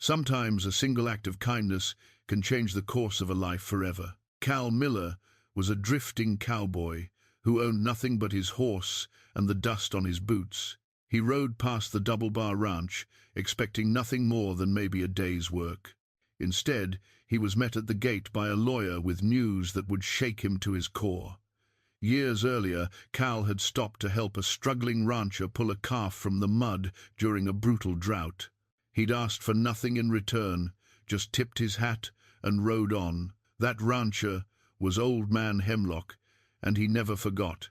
Sometimes a single act of kindness can change the course of a life forever. Cal Miller was a drifting cowboy who owned nothing but his horse and the dust on his boots. He rode past the Double Bar Ranch, expecting nothing more than maybe a day's work. Instead, he was met at the gate by a lawyer with news that would shake him to his core. Years earlier, Cal had stopped to help a struggling rancher pull a calf from the mud during a brutal drought. He'd asked for nothing in return, just tipped his hat and rode on. That rancher was Old Man Hemlock, and he never forgot.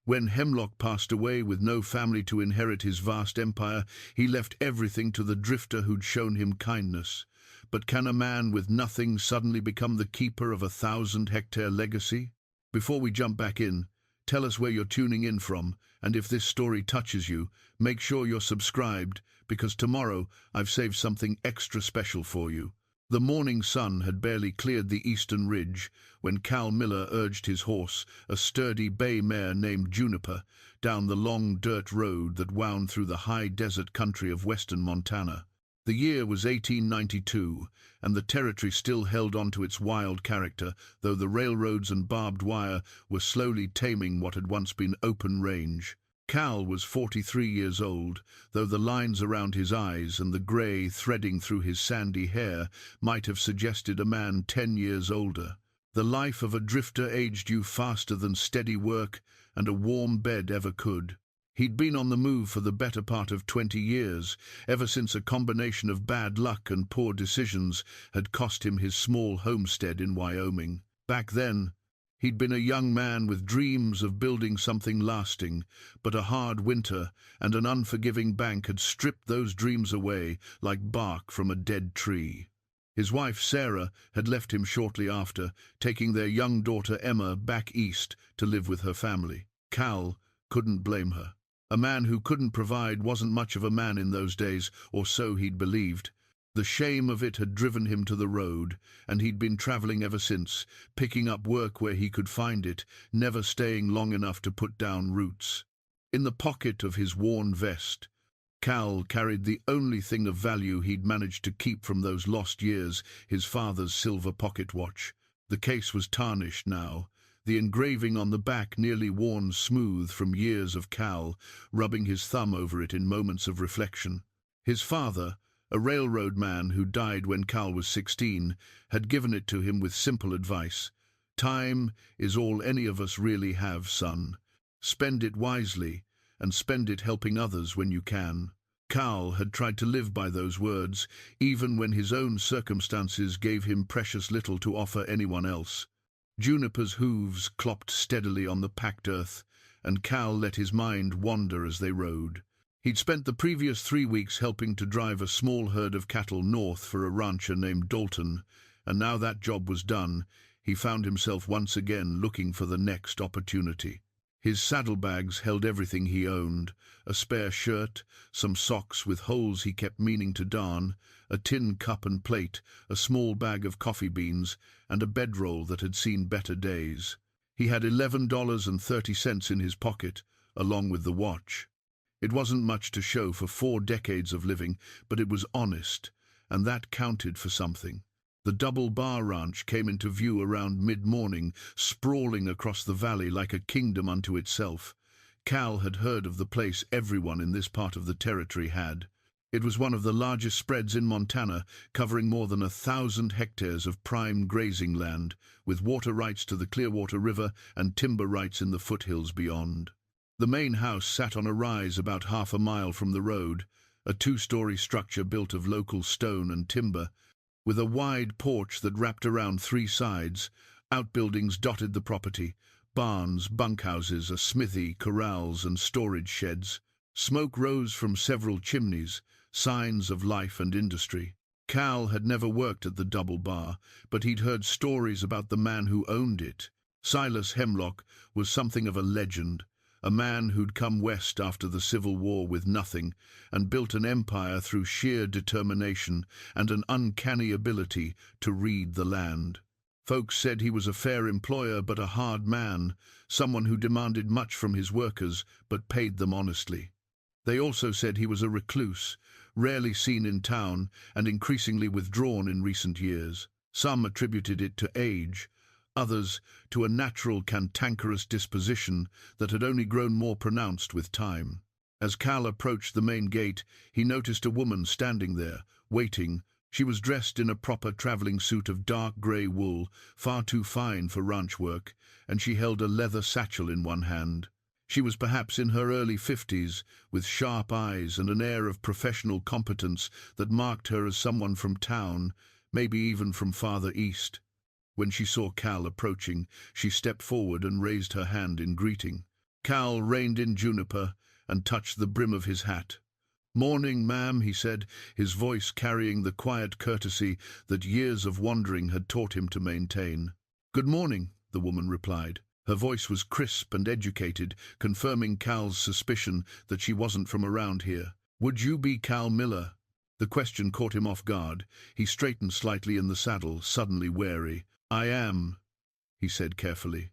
When Hemlock passed away with no family to inherit his vast empire, he left everything to the drifter who'd shown him kindness. But can a man with nothing suddenly become the keeper of a 1,000-hectare legacy? Before we jump back in, tell us where you're tuning in from, and if this story touches you, make sure you're subscribed, because tomorrow I've saved something extra special for you. The morning sun had barely cleared the eastern ridge when Cal Miller urged his horse, a sturdy bay mare named Juniper, down the long dirt road that wound through the high desert country of western Montana. The year was 1892, and the territory still held on to its wild character, though the railroads and barbed wire were slowly taming what had once been open range. Cal was 43 years old, though the lines around his eyes and the grey threading through his sandy hair might have suggested a man 10 years older. The life of a drifter aged you faster than steady work and a warm bed ever could. He'd been on the move for the better part of 20 years, ever since a combination of bad luck and poor decisions had cost him his small homestead in Wyoming. Back then, he'd been a young man with dreams of building something lasting, but a hard winter and an unforgiving bank had stripped those dreams away like bark from a dead tree. His wife Sarah had left him shortly after, taking their young daughter Emma back east to live with her family. Cal couldn't blame her. A man who couldn't provide wasn't much of a man in those days, or so he'd believed. The shame of it had driven him to the road, and he'd been traveling ever since, picking up work where he could find it, never staying long enough to put down roots. In the pocket of his worn vest, Cal carried the only thing of value he'd managed to keep from those lost years, his father's silver pocket watch. The case was tarnished now, the engraving on the back nearly worn smooth from years of Cal rubbing his thumb over it in moments of reflection. His father, a railroad man who died when Cal was 16, had given it to him with simple advice. Time is all any of us really have, son. Spend it wisely, and spend it helping others when you can. Cal had tried to live by those words, even when his own circumstances gave him precious little to offer anyone else. Juniper's hooves clopped steadily on the packed earth, and Cal let his mind wander as they rode. He'd spent the previous 3 weeks helping to drive a small herd of cattle north for a rancher named Dalton, and now that job was done, he found himself once again looking for the next opportunity. His saddlebags held everything he owned: a spare shirt, some socks with holes he kept meaning to darn, a tin cup and plate, a small bag of coffee beans, and a bedroll that had seen better days. He had $11.30 in his pocket, along with the watch. It wasn't much to show for 4 decades of living, but it was honest, and that counted for something. The Double Bar Ranch came into view around mid-morning, sprawling across the valley like a kingdom unto itself. Cal had heard of the place everyone in this part of the territory had. It was one of the largest spreads in Montana, covering more than 1,000 hectares of prime grazing land, with water rights to the Clearwater River and timber rights in the foothills beyond. The main house sat on a rise about half a mile from the road, a 2-story structure built of local stone and timber, with a wide porch that wrapped around 3 sides. Outbuildings dotted the property: barns, bunkhouses, a smithy, corrals, and storage sheds. Smoke rose from several chimneys, signs of life and industry. Cal had never worked at the Double Bar, but he'd heard stories about the man who owned it. Silas Hemlock was something of a legend, a man who'd come west after the Civil War with nothing and built an empire through sheer determination and an uncanny ability to read the land. Folks said he was a fair employer but a hard man, someone who demanded much from his workers but paid them honestly. They also said he was a recluse, rarely seen in town and increasingly withdrawn in recent years. Some attributed it to age, others to a natural cantankerous disposition that had only grown more pronounced with time. As Cal approached the main gate, he noticed a woman standing there, waiting. She was dressed in a proper traveling suit of dark grey wool, far too fine for ranch work, and she held a leather satchel in one hand. She was perhaps in her early 50s, with sharp eyes and an air of professional competence that marked her as someone from town, maybe even from farther east. When she saw Cal approaching, she stepped forward and raised her hand in greeting. Cal reined in Juniper and touched the brim of his hat. "Morning, ma'am," he said, his voice carrying the quiet courtesy that years of wandering had taught him to maintain. "Good morning," the woman replied. Her voice was crisp and educated, confirming Cal's suspicion that she wasn't from around here. "Would you be Cal Miller?" The question caught him off guard. He straightened slightly in the saddle, suddenly wary. "I am," he said carefully,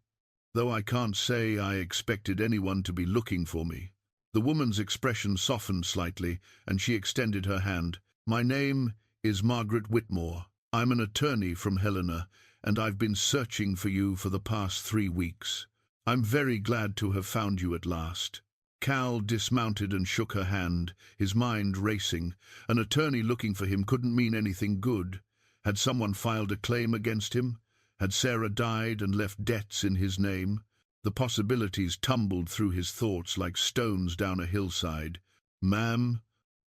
"though I can't say I expected anyone to be looking for me." The woman's expression softened slightly, and she extended her hand. "My name is Margaret Whitmore. I'm an attorney from Helena, and I've been searching for you for the past 3 weeks. I'm very glad to have found you at last." Cal dismounted and shook her hand, his mind racing. An attorney looking for him couldn't mean anything good. Had someone filed a claim against him? Had Sarah died and left debts in his name? The possibilities tumbled through his thoughts like stones down a hillside. "Ma'am,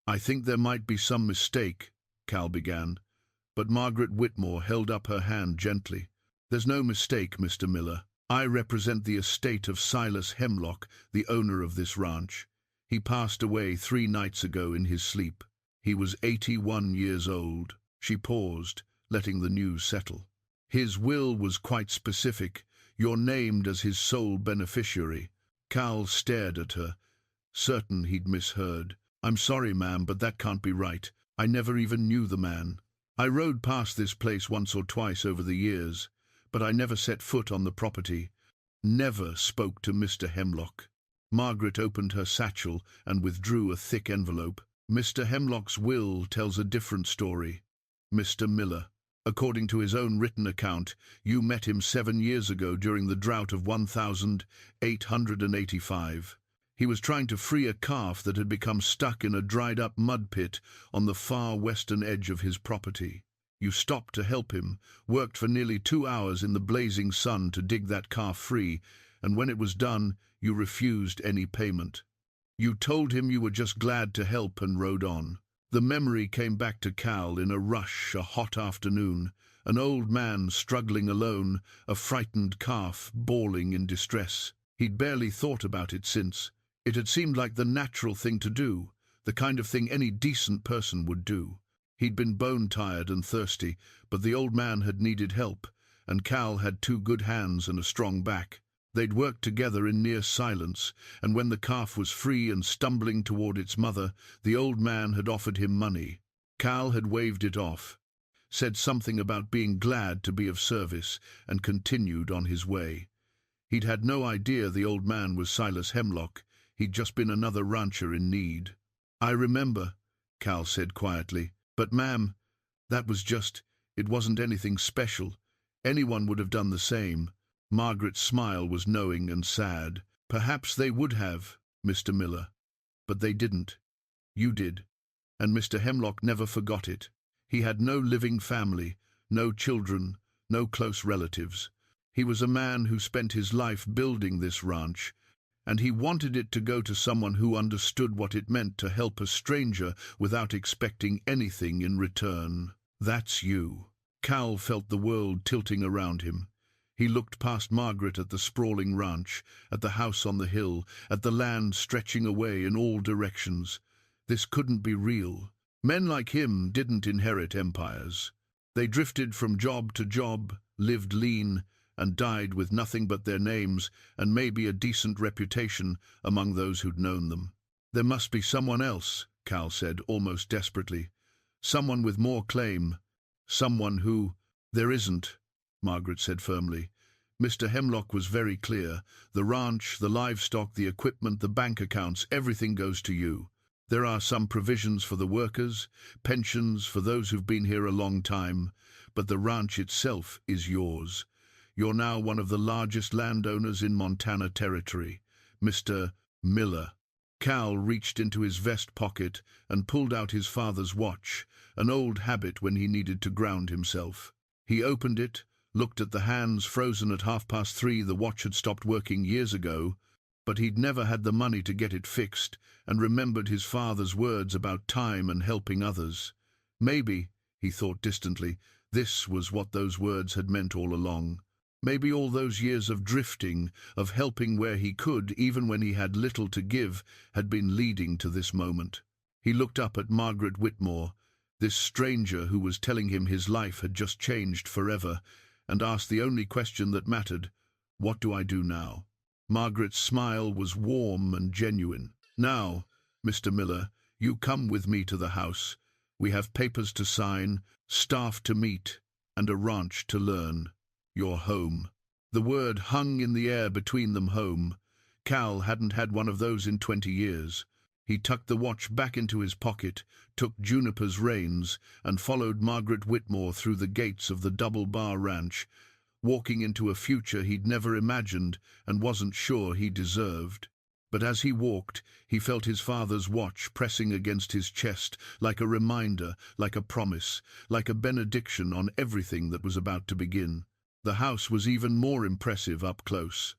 I think there might be some mistake," Cal began. But Margaret Whitmore held up her hand gently. "There's no mistake, Mr. Miller. I represent the estate of Silas Hemlock, the owner of this ranch. He passed away 3 nights ago in his sleep. He was 81 years old." She paused, letting the news settle. "His will was quite specific. You're named as his sole beneficiary." Cal stared at her, certain he'd misheard. "I'm sorry, ma'am, but that can't be right. I never even knew the man. I rode past this place once or twice over the years, but I never set foot on the property, never spoke to Mr. Hemlock." Margaret opened her satchel and withdrew a thick envelope. "Mr. Hemlock's will tells a different story, Mr. Miller. According to his own written account, you met him 7 years ago during the drought of 1885. He was trying to free a calf that had become stuck in a dried-up mud pit on the far western edge of his property. You stopped to help him, worked for nearly 2 hours in the blazing sun to dig that calf free, and when it was done, you refused any payment. You told him you were just glad to help and rode on." The memory came back to Cal in a rush, a hot afternoon, an old man struggling alone, a frightened calf bawling in distress. He'd barely thought about it since. It had seemed like the natural thing to do, the kind of thing any decent person would do. He'd been bone-tired and thirsty, but the old man had needed help, and Cal had 2 good hands and a strong back. They'd worked together in near silence, and when the calf was free and stumbling toward its mother, the old man had offered him money. Cal had waved it off, said something about being glad to be of service, and continued on his way. He'd had no idea the old man was Silas Hemlock. He'd just been another rancher in need. "I remember," Cal said quietly. "But, ma'am, that was it wasn't anything special. Anyone would have done the same." Margaret's smile was knowing and sad. "Perhaps they would have, Mr. Miller, but they didn't. You did, and Mr. Hemlock never forgot it. He had no living family, no children, no close relatives. He was a man who spent his life building this ranch, and he wanted it to go to someone who understood what it meant to help a stranger without expecting anything in return. That's you." Cal felt the world tilting around him. He looked past Margaret at the sprawling ranch, at the house on the hill, at the land stretching away in all directions. This couldn't be real. Men like him didn't inherit empires. They drifted from job to job, lived lean, and died with nothing but their names and maybe a decent reputation among those who'd known them. "There must be someone else," Cal said, almost desperately. "Someone with more claim. Someone who—" "There isn't," Margaret said firmly. "Mr. Hemlock was very clear. The ranch, the livestock, the equipment, the bank accounts, everything goes to you. There are some provisions for the workers, pensions for those who've been here a long time, but the ranch itself is yours. You're now one of the largest landowners in Montana Territory, Mr. Miller." Cal reached into his vest pocket and pulled out his father's watch, an old habit when he needed to ground himself. He opened it, looked at the hands frozen at 3:30. The watch had stopped working years ago, but he'd never had the money to get it fixed, and remembered his father's words about time and helping others. Maybe, he thought distantly, this was what those words had meant all along. Maybe all those years of drifting, of helping where he could, even when he had little to give, had been leading to this moment. He looked up at Margaret Whitmore, this stranger who was telling him his life had just changed forever, and asked the only question that mattered: "What do I do now?" Margaret's smile was warm and genuine. "Now, Mr. Miller, you come with me to the house. We have papers to sign, staff to meet, and a ranch to learn. You're home." The word hung in the air between them, home. Cal hadn't had one of those in 20 years. He tucked the watch back into his pocket, took Juniper's reins, and followed Margaret Whitmore through the gates of the Double Bar Ranch, walking into a future he'd never imagined and wasn't sure he deserved. But as he walked, he felt his father's watch pressing against his chest, like a reminder, like a promise, like a benediction on everything that was about to begin. The house was even more impressive up close.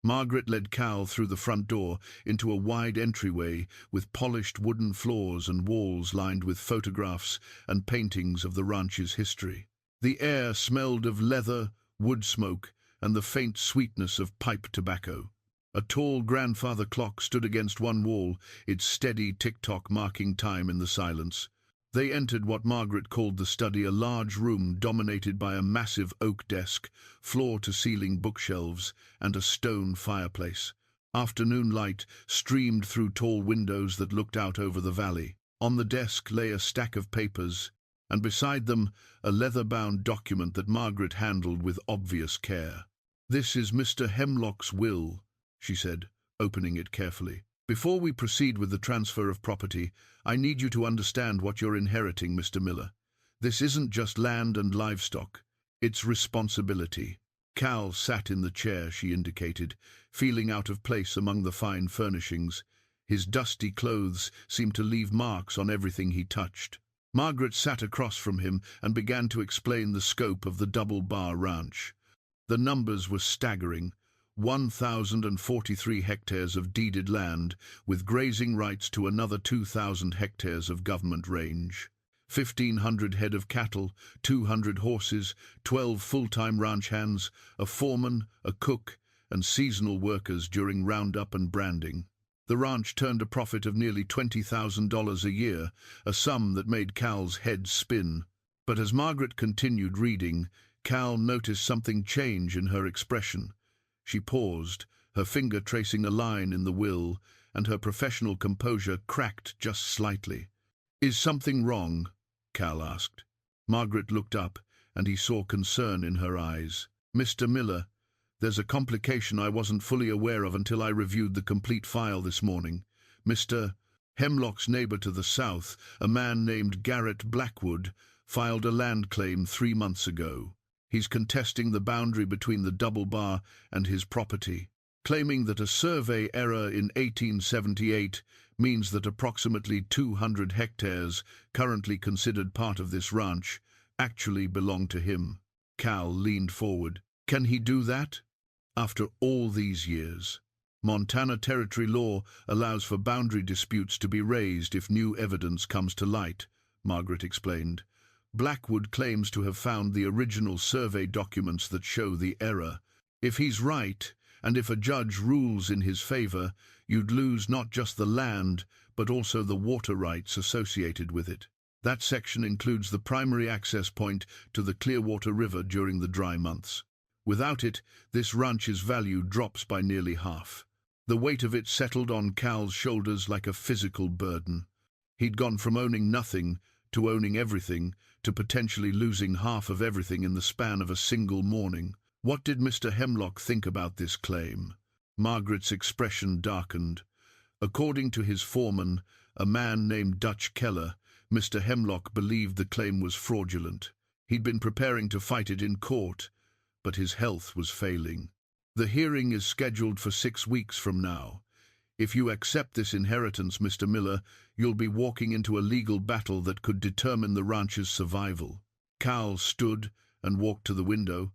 Margaret led Cal through the front door into a wide entryway with polished wooden floors and walls lined with photographs and paintings of the ranch's history. The air smelled of leather, wood smoke, and the faint sweetness of pipe tobacco. A tall grandfather clock stood against one wall, its steady tick-tock marking time in the silence. They entered what Margaret called the study, a large room dominated by a massive oak desk, floor-to-ceiling bookshelves, and a stone fireplace. Afternoon light streamed through tall windows that looked out over the valley. On the desk lay a stack of papers, and beside them a leather-bound document that Margaret handled with obvious care. "This is Mr. Hemlock's will," she said, opening it carefully. "Before we proceed with the transfer of property, I need you to understand what you're inheriting, Mr. Miller. This isn't just land and livestock. It's responsibility." Cal sat in the chair she indicated, feeling out of place among the fine furnishings. His dusty clothes seemed to leave marks on everything he touched. Margaret sat across from him and began to explain the scope of the Double Bar Ranch. The numbers were staggering. 1,043 hectares of deeded land, with grazing rights to another 2,000 hectares of government range. 1,500 head of cattle, 200 horses, 12 full-time ranch hands, a foreman, a cook, and seasonal workers during roundup and branding. The ranch turned a profit of nearly $20,000 a year, a sum that made Cal's head spin. But as Margaret continued reading, Cal noticed something change in her expression. She paused, her finger tracing a line in the will, and her professional composure cracked just slightly. "Is something wrong?" Cal asked. Margaret looked up, and he saw concern in her eyes. "Mr. Miller, there's a complication I wasn't fully aware of until I reviewed the complete file this morning. Mr. Hemlock's neighbor to the south, a man named Garrett Blackwood, filed a land claim 3 months ago. He's contesting the boundary between the Double Bar and his property, claiming that a survey error in 1878 means that approximately 200 hectares, currently considered part of this ranch, actually belong to him." Cal leaned forward. "Can he do that? After all these years?" "Montana Territory law allows for boundary disputes to be raised if new evidence comes to light," Margaret explained. "Blackwood claims to have found the original survey documents that show the error. If he's right, and if a judge rules in his favor, you'd lose not just the land, but also the water rights associated with it. That section includes the primary access point to the Clearwater River during the dry months. Without it, this ranch's value drops by nearly half." The weight of it settled on Cal's shoulders like a physical burden. He'd gone from owning nothing to owning everything, to potentially losing half of everything in the span of a single morning. What did Mr. Hemlock think about this claim? Margaret's expression darkened. "According to his foreman, a man named Dutch Keller. Mr. Hemlock believed the claim was fraudulent. He'd been preparing to fight it in court, but his health was failing. The hearing is scheduled for 6 weeks from now. If you accept this inheritance, Mr. Miller, you'll be walking into a legal battle that could determine the ranch's survival. Cal stood and walked to the window,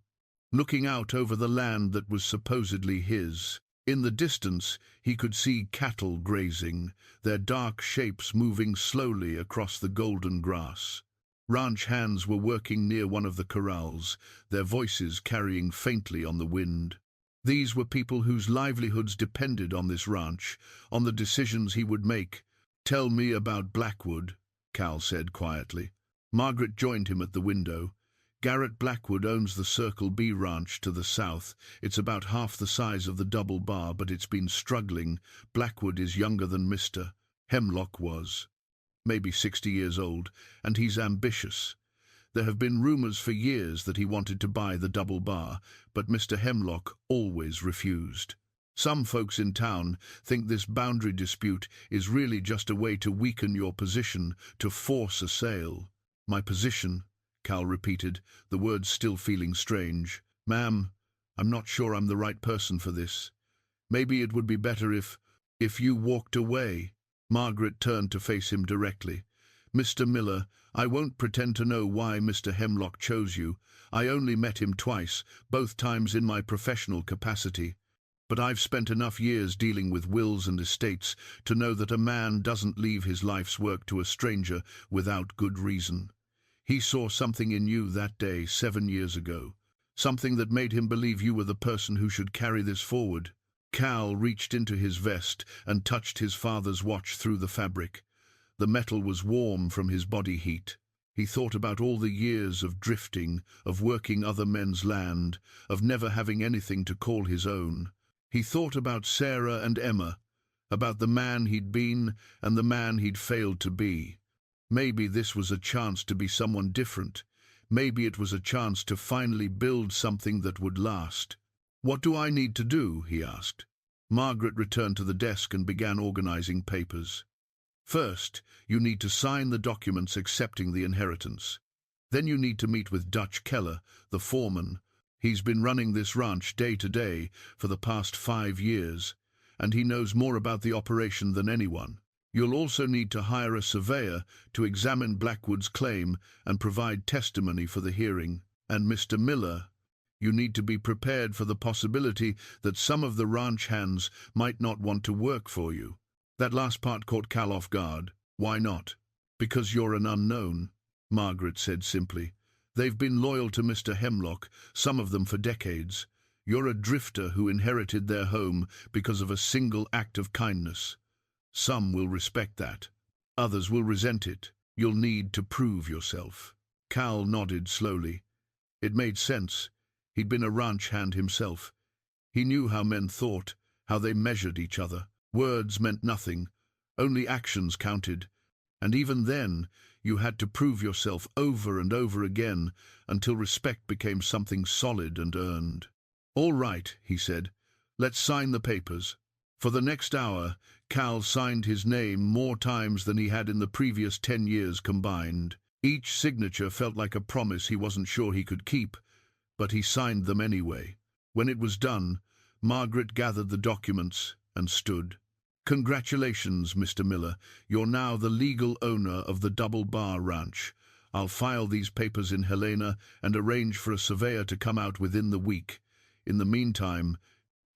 looking out over the land that was supposedly his. In the distance, he could see cattle grazing, their dark shapes moving slowly across the golden grass. Ranch hands were working near one of the corrals, their voices carrying faintly on the wind. These were people whose livelihoods depended on this ranch, on the decisions he would make. "Tell me about Blackwood," Cal said quietly. Margaret joined him at the window. "Garrett Blackwood owns the Circle B ranch to the south. It's about half the size of the Double Bar, but it's been struggling. Blackwood is younger than Mr. Hemlock was, maybe 60 years old, and he's ambitious. There have been rumors for years that he wanted to buy the Double Bar, but Mr. Hemlock always refused. Some folks in town think this boundary dispute is really just a way to weaken your position, to force a sale." "My position," Cal repeated, the words still feeling strange. "Ma'am, I'm not sure I'm the right person for this. Maybe it would be better if you walked away." Margaret turned to face him directly. "Mr. Miller, I won't pretend to know why Mr. Hemlock chose you. I only met him twice, both times in my professional capacity. But I've spent enough years dealing with wills and estates to know that a man doesn't leave his life's work to a stranger without good reason. He saw something in you that day 7 years ago, something that made him believe you were the person who should carry this forward." Cal reached into his vest and touched his father's watch through the fabric. The metal was warm from his body heat. He thought about all the years of drifting, of working other men's land, of never having anything to call his own. He thought about Sarah and Emma, about the man he'd been and the man he'd failed to be. Maybe this was a chance to be someone different. Maybe it was a chance to finally build something that would last. "What do I need to do?" he asked. Margaret returned to the desk and began organizing papers. "First, you need to sign the documents accepting the inheritance. Then you need to meet with Dutch Keller, the foreman. He's been running this ranch day to day for the past 5 years, and he knows more about the operation than anyone. You'll also need to hire a surveyor to examine Blackwood's claim and provide testimony for the hearing. And Mr. Miller, you need to be prepared for the possibility that some of the ranch hands might not want to work for you." That last part caught Cal off guard. "Why not?" "Because you're an unknown," Margaret said simply. "They've been loyal to Mr. Hemlock, some of them for decades. You're a drifter who inherited their home because of a single act of kindness. Some will respect that. Others will resent it. You'll need to prove yourself." Cal nodded slowly. It made sense. He'd been a ranch hand himself. He knew how men thought, how they measured each other. Words meant nothing. Only actions counted. And even then, you had to prove yourself over and over again until respect became something solid and earned. "All right," he said. "Let's sign the papers." For the next hour, Cal signed his name more times than he had in the previous 10 years combined. Each signature felt like a promise he wasn't sure he could keep, but he signed them anyway. When it was done, Margaret gathered the documents and stood. "Congratulations, Mr. Miller. You're now the legal owner of the Double Bar Ranch. I'll file these papers in Helena and arrange for a surveyor to come out within the week. In the meantime,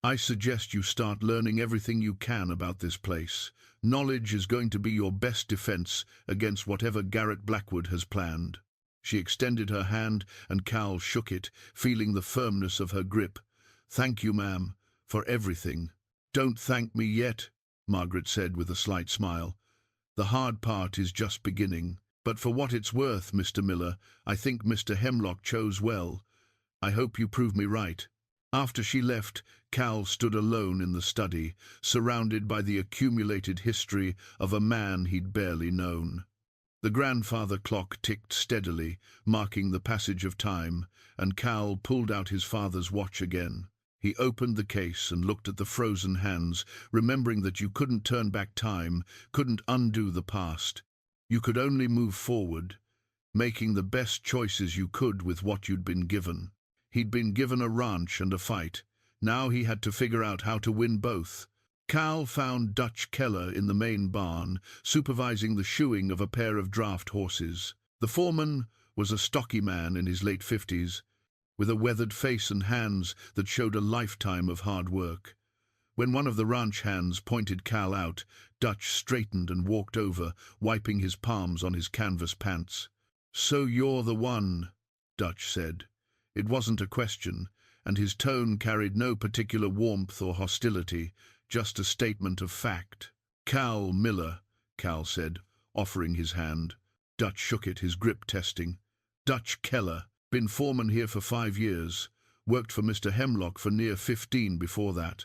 I suggest you start learning everything you can about this place. Knowledge is going to be your best defense against whatever Garrett Blackwood has planned." She extended her hand, and Cal shook it, feeling the firmness of her grip. "Thank you, ma'am, for everything." "Don't thank me yet," Margaret said with a slight smile. "The hard part is just beginning. But for what it's worth, Mr. Miller, I think Mr. Hemlock chose well. I hope you prove me right." After she left, Cal stood alone in the study, surrounded by the accumulated history of a man he'd barely known. The grandfather clock ticked steadily, marking the passage of time, and Cal pulled out his father's watch again. He opened the case and looked at the frozen hands, remembering that you couldn't turn back time, couldn't undo the past. You could only move forward, making the best choices you could with what you'd been given. He'd been given a ranch and a fight. Now he had to figure out how to win both. Cal found Dutch Keller in the main barn, supervising the shoeing of a pair of draft horses. The foreman was a stocky man in his late 50s, with a weathered face and hands that showed a lifetime of hard work. When one of the ranch hands pointed Cal out, Dutch straightened and walked over, wiping his palms on his canvas pants. "So you're the one," Dutch said. It wasn't a question, and his tone carried no particular warmth or hostility, just a statement of fact. "Cal Miller," Cal said, offering his hand. Dutch shook it, his grip testing. "Dutch Keller. Been foreman here for 5 years. Worked for Mr. Hemlock for near 15 before that.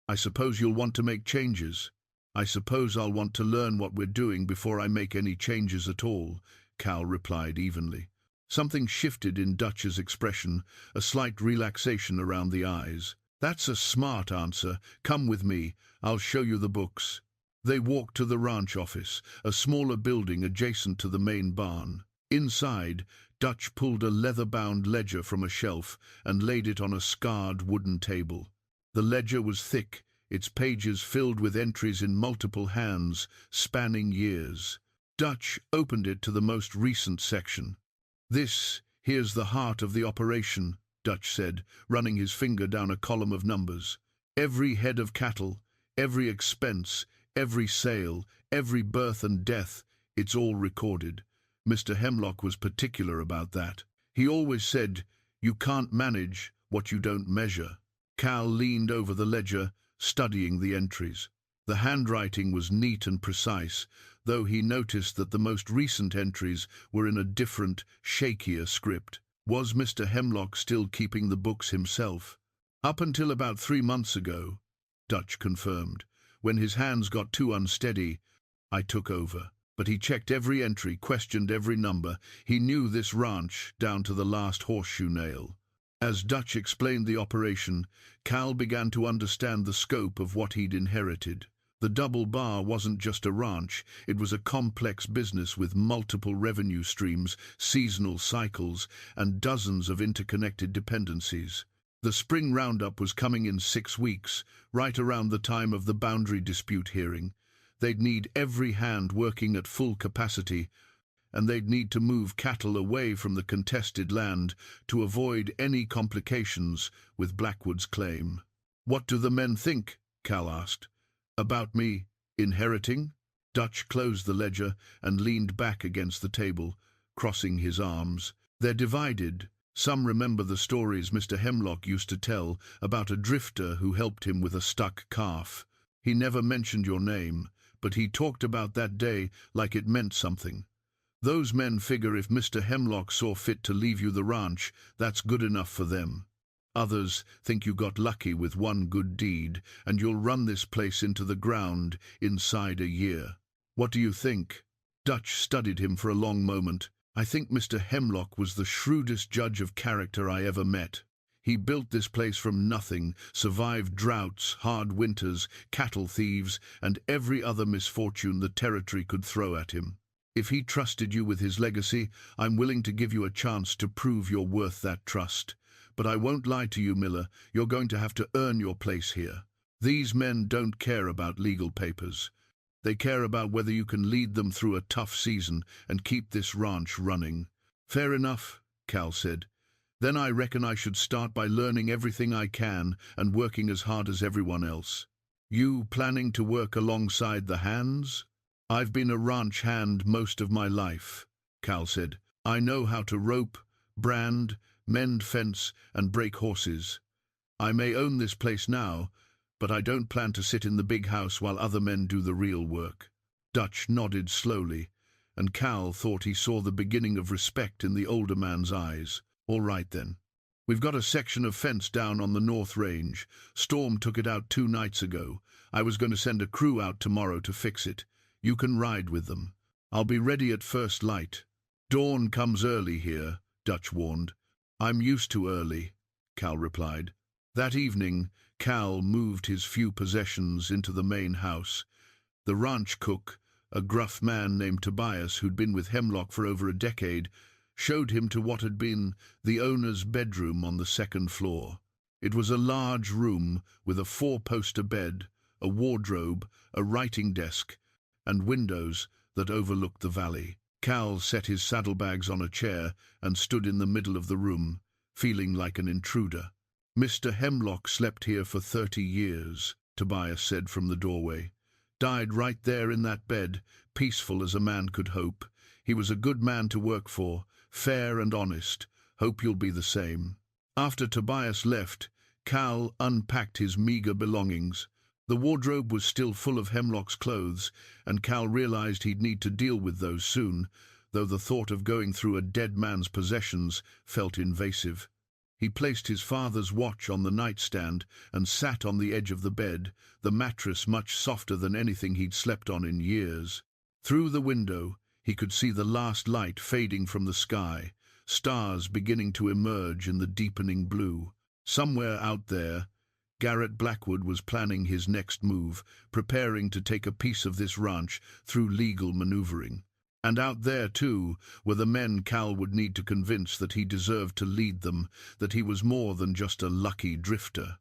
I suppose you'll want to make changes." "I suppose I'll want to learn what we're doing before I make any changes at all," Cal replied evenly. Something shifted in Dutch's expression, a slight relaxation around the eyes. "That's a smart answer. Come with me. I'll show you the books." They walked to the ranch office, a smaller building adjacent to the main barn. Inside, Dutch pulled a leather-bound ledger from a shelf and laid it on a scarred wooden table. The ledger was thick, its pages filled with entries in multiple hands, spanning years. Dutch opened it to the most recent section. "Here's the heart of the operation," Dutch said, running his finger down a column of numbers. "Every head of cattle, every expense, every sale, every birth and death, it's all recorded. Mr. Hemlock was particular about that. He always said, you can't manage what you don't measure." Cal leaned over the ledger, studying the entries. The handwriting was neat and precise, though he noticed that the most recent entries were in a different, shakier script. Was Mr. Hemlock still keeping the books himself? "Up until about 3 months ago," Dutch confirmed. "When his hands got too unsteady, I took over. But he checked every entry, questioned every number. He knew this ranch down to the last horseshoe nail." As Dutch explained the operation, Cal began to understand the scope of what he'd inherited. The Double Bar wasn't just a ranch, it was a complex business with multiple revenue streams, seasonal cycles, and dozens of interconnected dependencies. The spring roundup was coming in 6 weeks, right around the time of the boundary dispute hearing. They'd need every hand working at full capacity, and they'd need to move cattle away from the contested land to avoid any complications with Blackwood's claim. "What do the men think?" Cal asked. "About me inheriting?" Dutch closed the ledger and leaned back against the table, crossing his arms. "They're divided. Some remember the stories Mr. Hemlock used to tell about a drifter who helped him with a stuck calf. He never mentioned your name, but he talked about that day like it meant something. Those men figure if Mr. Hemlock saw fit to leave you the ranch, that's good enough for them. Others think you got lucky with one good deed, and you'll run this place into the ground inside a year. What do you think?" Dutch studied him for a long moment. "I think Mr. Hemlock was the shrewdest judge of character I ever met. He built this place from nothing, survived droughts, hard winters, cattle thieves, and every other misfortune the territory could throw at him. If he trusted you with his legacy, I'm willing to give you a chance to prove you're worth that trust. But I won't lie to you, Miller, you're going to have to earn your place here. These men don't care about legal papers. They care about whether you can lead them through a tough season and keep this ranch running." "Fair enough," Cal said. "Then I reckon I should start by learning everything I can and working as hard as everyone else." "You planning to work alongside the hands?" "I've been a ranch hand most of my life," Cal said. "I know how to rope, brand, mend fence, and break horses. I may own this place now, but I don't plan to sit in the big house while other men do the real work." Dutch nodded slowly, and Cal thought he saw the beginning of respect in the older man's eyes. "All right then. We've got a section of fence down on the North Range. Storm took it out 2 nights ago. I was going to send a crew out tomorrow to fix it. You can ride with them. I'll be ready at first light." "Dawn comes early here," Dutch warned. "I'm used to early," Cal replied. That evening, Cal moved his few possessions into the main house. The ranch cook, a gruff man named Tobias who'd been with Hemlock for over a decade, showed him to what had been the owner's bedroom on the second floor. It was a large room with a four-poster bed, a wardrobe, a writing desk, and windows that overlooked the valley. Cal set his saddlebags on a chair and stood in the middle of the room, feeling like an intruder. "Mr. Hemlock slept here for 30 years, Tobias said from the doorway. "Died right there in that bed, peaceful as a man could hope. He was a good man to work for, fair and honest. Hope you'll be the same." After Tobias left, Cal unpacked his meager belongings. The wardrobe was still full of Hemlock's clothes, and Cal realized he'd need to deal with those soon, though the thought of going through a dead man's possessions felt invasive. He placed his father's watch on the nightstand and sat on the edge of the bed, the mattress much softer than anything he'd slept on in years. Through the window, he could see the last light fading from the sky, stars beginning to emerge in the deepening blue. Somewhere out there, Garrett Blackwood was planning his next move, preparing to take a piece of this ranch through legal maneuvering. And out there, too, were the men Cal would need to convince that he deserved to lead them, that he was more than just a lucky drifter.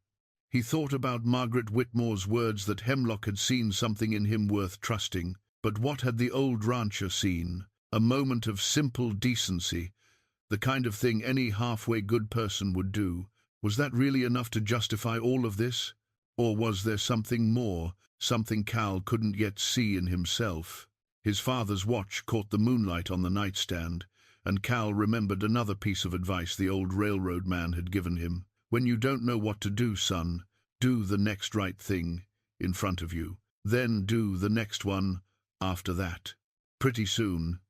He thought about Margaret Whitmore's words that Hemlock had seen something in him worth trusting. But what had the old rancher seen? A moment of simple decency, the kind of thing any halfway good person would do. Was that really enough to justify all of this? Or was there something more, something Cal couldn't yet see in himself? His father's watch caught the moonlight on the nightstand, and Cal remembered another piece of advice the old railroad man had given him. "When you don't know what to do, son, do the next right thing in front of you. Then do the next one after that. Pretty soon,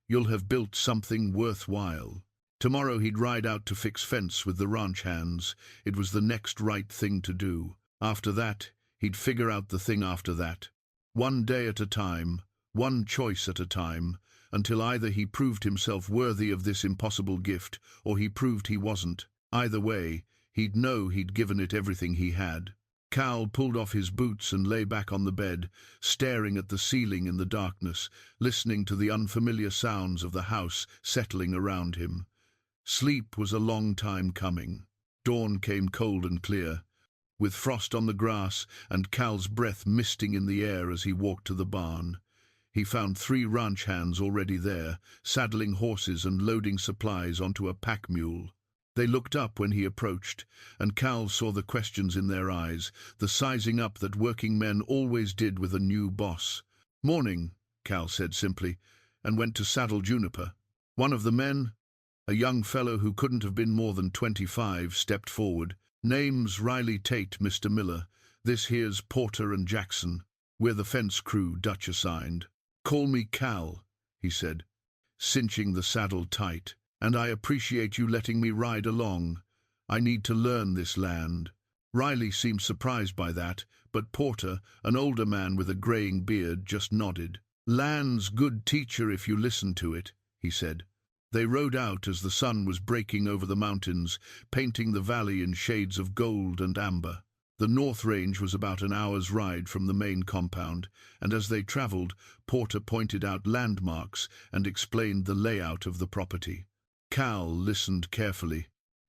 you'll have built something worthwhile." Tomorrow he'd ride out to fix fence with the ranch hands. It was the next right thing to do. After that, he'd figure out the thing after that. One day at a time, one choice at a time, until either he proved himself worthy of this impossible gift, or he proved he wasn't. Either way, he'd know he'd given it everything he had. Cal pulled off his boots and lay back on the bed, staring at the ceiling in the darkness, listening to the unfamiliar sounds of the house settling around him. Sleep was a long time coming. Dawn came cold and clear, with frost on the grass and Cal's breath misting in the air as he walked to the barn. He found 3 ranch hands already there, saddling horses and loading supplies onto a pack mule. They looked up when he approached, and Cal saw the questions in their eyes, the sizing up that working men always did with a new boss. "Morning," Cal said simply, and went to saddle Juniper. One of the men, a young fellow who couldn't have been more than 25, stepped forward. "Name's Riley Tate, Mr. Miller. This here's Porter and Jackson. We're the fence crew Dutch assigned." "Call me Cal," he said, cinching the saddle tight. "And I appreciate you letting me ride along. I need to learn this land." Riley seemed surprised by that, but Porter, an older man with a graying beard, just nodded. "Land's good teacher if you listen to it," he said. They rode out as the sun was breaking over the mountains, painting the valley in shades of gold and amber. The North Range was about an hour's ride from the main compound, and as they traveled, Porter pointed out landmarks and explained the layout of the property. Cal listened carefully,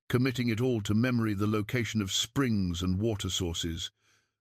committing it all to memory: the location of springs and water sources,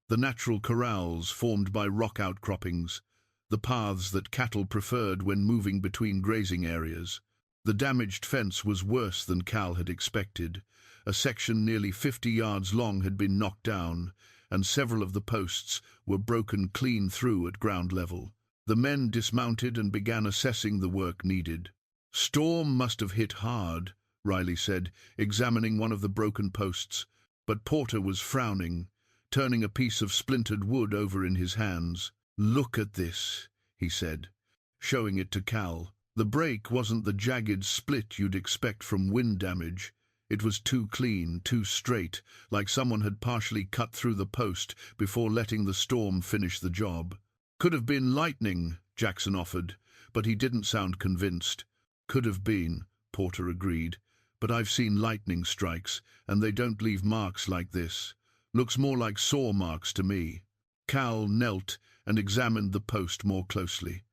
the natural corrals formed by rock outcroppings, the paths that cattle preferred when moving between grazing areas. The damaged fence was worse than Cal had expected. A section nearly 50 yards long had been knocked down, and several of the posts were broken clean through at ground level. The men dismounted and began assessing the work needed. "Storm must have hit hard," Riley said, examining one of the broken posts, but Porter was frowning, turning a piece of splintered wood over in his hands. "Look at this," he said, showing it to Cal. The break wasn't the jagged split you'd expect from wind damage. It was too clean, too straight, like someone had partially cut through the post before letting the storm finish the job. "Could have been lightning," Jackson offered, but he didn't sound convinced. "Could have been," Porter agreed, But I've seen lightning strikes, and they don't leave marks like this. Looks more like saw marks to me." Cal knelt and examined the post more closely.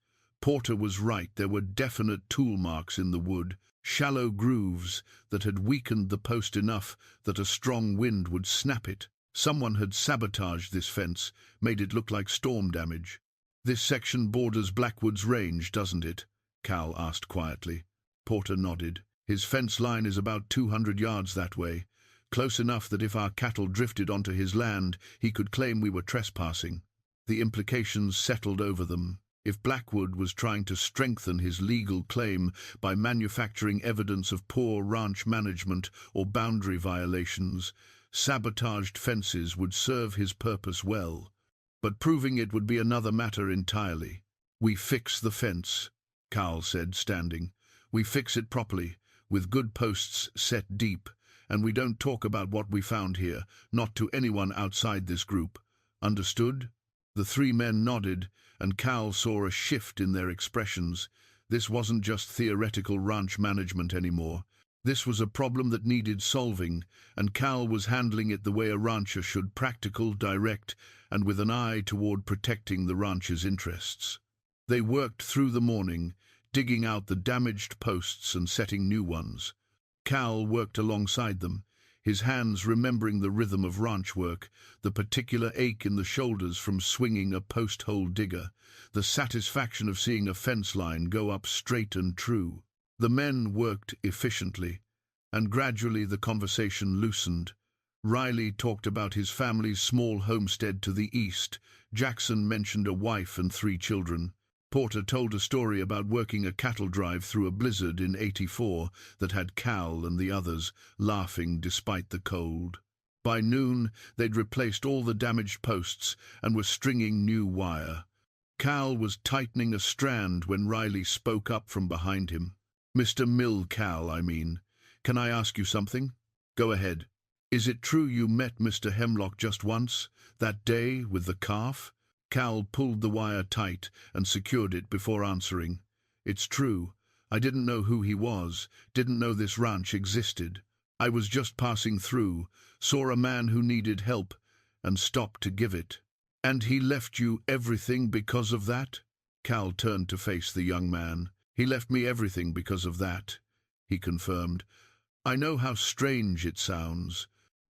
Porter was right, there were definite tool marks in the wood, shallow grooves that had weakened the post enough that a strong wind would snap it. Someone had sabotaged this fence, made it look like storm damage. "This section borders Blackwood's range, doesn't it?" Cal asked quietly. Porter nodded. "His fence line is about 200 yards that way, close enough that if our cattle drifted onto his land, he could claim we were trespassing." The implications settled over them. If Blackwood was trying to strengthen his legal claim by manufacturing evidence of poor ranch management or boundary violations, sabotaged fences would serve his purpose well. But proving it would be another matter entirely. "We fix the fence," Cal said, standing. "We fix it properly, with good posts set deep, and we don't talk about what we found here, not to anyone outside this group. Understood?" The three men nodded, and Cal saw a shift in their expressions. This wasn't just theoretical ranch management anymore. This was a problem that needed solving, and Cal was handling it the way a rancher should: practical, direct, and with an eye toward protecting the rancher's interests. They worked through the morning, digging out the damaged posts and setting new ones. Cal worked alongside them, his hands remembering the rhythm of ranch work, the particular ache in the shoulders from swinging a post-hole digger, the satisfaction of seeing a fence line go up straight and true. The men worked efficiently, and gradually the conversation loosened. Riley talked about his family's small homestead to the east. Jackson mentioned a wife and 3 children. Porter told a story about working a cattle drive through a blizzard in '84 that had Cal and the others laughing despite the cold. By noon, they'd replaced all the damaged posts and were stringing new wire. Cal was tightening a strand when Riley spoke up from behind him. "Mr. Cal, I mean. Can I ask you something?" "Go ahead." "Is it true you met Mr. Hemlock just once, that day with the calf?" Cal pulled the wire tight and secured it before answering. "It's true. I didn't know who he was, didn't know this ranch existed. I was just passing through, saw a man who needed help, and stopped to give it." "And he left you everything because of that?" Cal turned to face the young man. "He left me everything because of that," he confirmed. "I know how strange it sounds.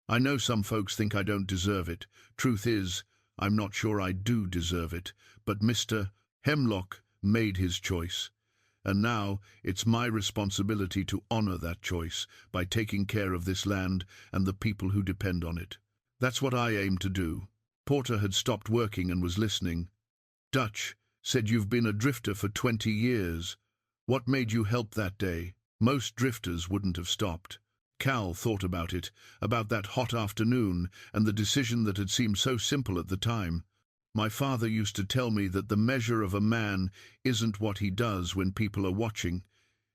I know some folks think I don't deserve it. Truth is, I'm not sure I do deserve it, but Mr. Hemlock made his choice, and now it's my responsibility to honor that choice by taking care of this land and the people who depend on it. That's what I aim to do." Porter had stopped working and was listening. "Dutch said you've been a drifter for 20 years. What made you help that day? Most drifters wouldn't have stopped." Cal thought about it, about that hot afternoon and the decision that had seemed so simple at the time. "My father used to tell me that the measure of a man isn't what he does when people are watching.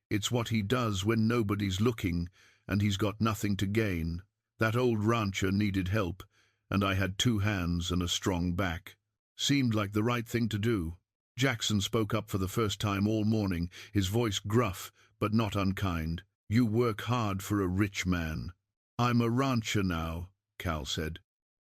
It's what he does when nobody's looking and he's got nothing to gain. That old rancher needed help, and I had 2 hands and a strong back. Seemed like the right thing to do." Jackson spoke up for the first time all morning, his voice gruff but not unkind. "You work hard for a rich man." "I'm a rancher now," Cal said.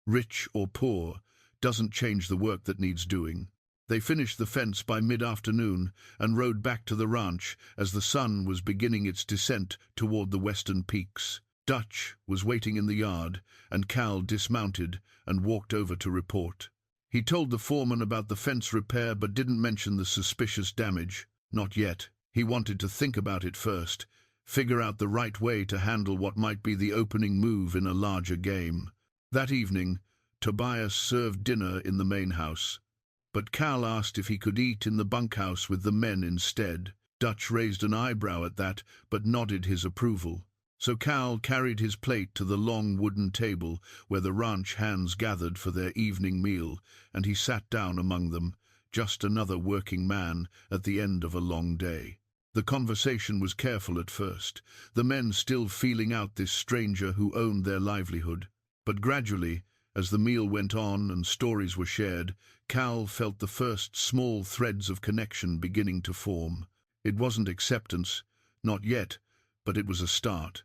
"Rich or poor doesn't change the work that needs doing." They finished the fence by mid-afternoon and rode back to the ranch as the sun was beginning its descent toward the western peaks. Dutch was waiting in the yard, and Cal dismounted and walked over to report. He told the foreman about the fence repair but didn't mention the suspicious damage. Not yet. He wanted to think about it first, figure out the right way to handle what might be the opening move in a larger game. That evening, Tobias served dinner in the main house, but Cal asked if he could eat in the bunkhouse with the men instead. Dutch raised an eyebrow at that, but nodded his approval. So Cal carried his plate to the long wooden table where the ranch hands gathered for their evening meal, and he sat down among them, just another working man at the end of a long day. The conversation was careful at first, the men still feeling out this stranger who owned their livelihood. But gradually, as the meal went on and stories were shared, Cal felt the first small threads of connection beginning to form. It wasn't acceptance, not yet, but it was a start.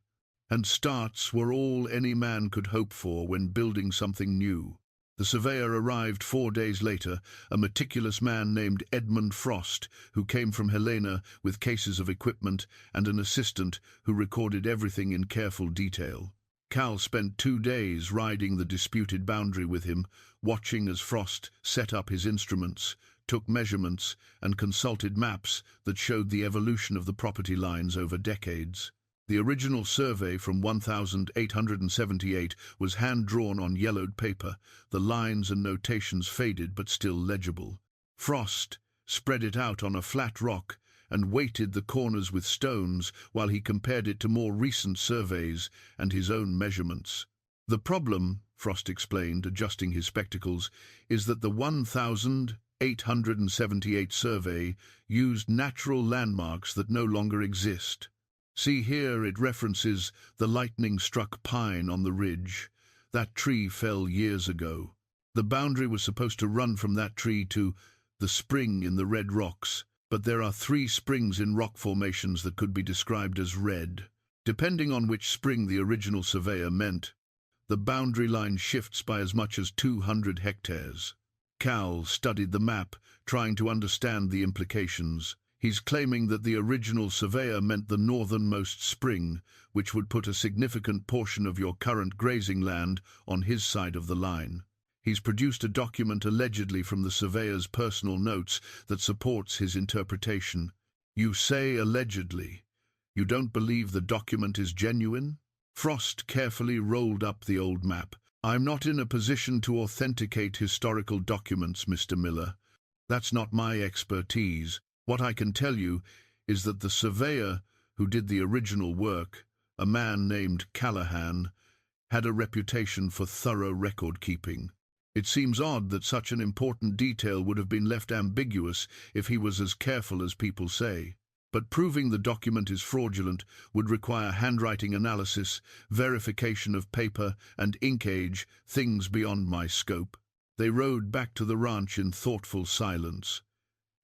And starts were all any man could hope for when building something new. The surveyor arrived 4 days later, a meticulous man named Edmund Frost, who came from Helena with cases of equipment and an assistant who recorded everything in careful detail. Cal spent 2 days riding the disputed boundary with him, watching as Frost set up his instruments, took measurements, and consulted maps that showed the evolution of the property lines over decades. The original survey from 1878 was hand-drawn on yellowed paper, the lines and notations faded but still legible. Frost spread it out on a flat rock and weighted the corners with stones while he compared it to more recent surveys and his own measurements. "The problem," Frost explained, adjusting his spectacles, "is that the 1878 survey used natural landmarks that no longer exist. See here, it references the lightning-struck pine on the ridge. That tree fell years ago. The boundary was supposed to run from that tree to the spring in the red rocks, but there are 3 springs in rock formations that could be described as red. Depending on which spring the original surveyor meant, the boundary line shifts by as much as 200 hectares. Cal studied the map, trying to understand the implications. He's claiming that the original surveyor meant the northernmost spring, which would put a significant portion of your current grazing land on his side of the line. He's produced a document allegedly from the surveyor's personal notes that supports his interpretation. You say allegedly. You don't believe the document is genuine? Frost carefully rolled up the old map. I'm not in a position to authenticate historical documents, Mr. Miller. That's not my expertise. What I can tell you is that the surveyor who did the original work, a man named Callahan, had a reputation for thorough record-keeping. It seems odd that such an important detail would have been left ambiguous if he was as careful as people say. But proving the document is fraudulent would require handwriting analysis, verification of paper and ink age, things beyond my scope. They rode back to the ranch in thoughtful silence.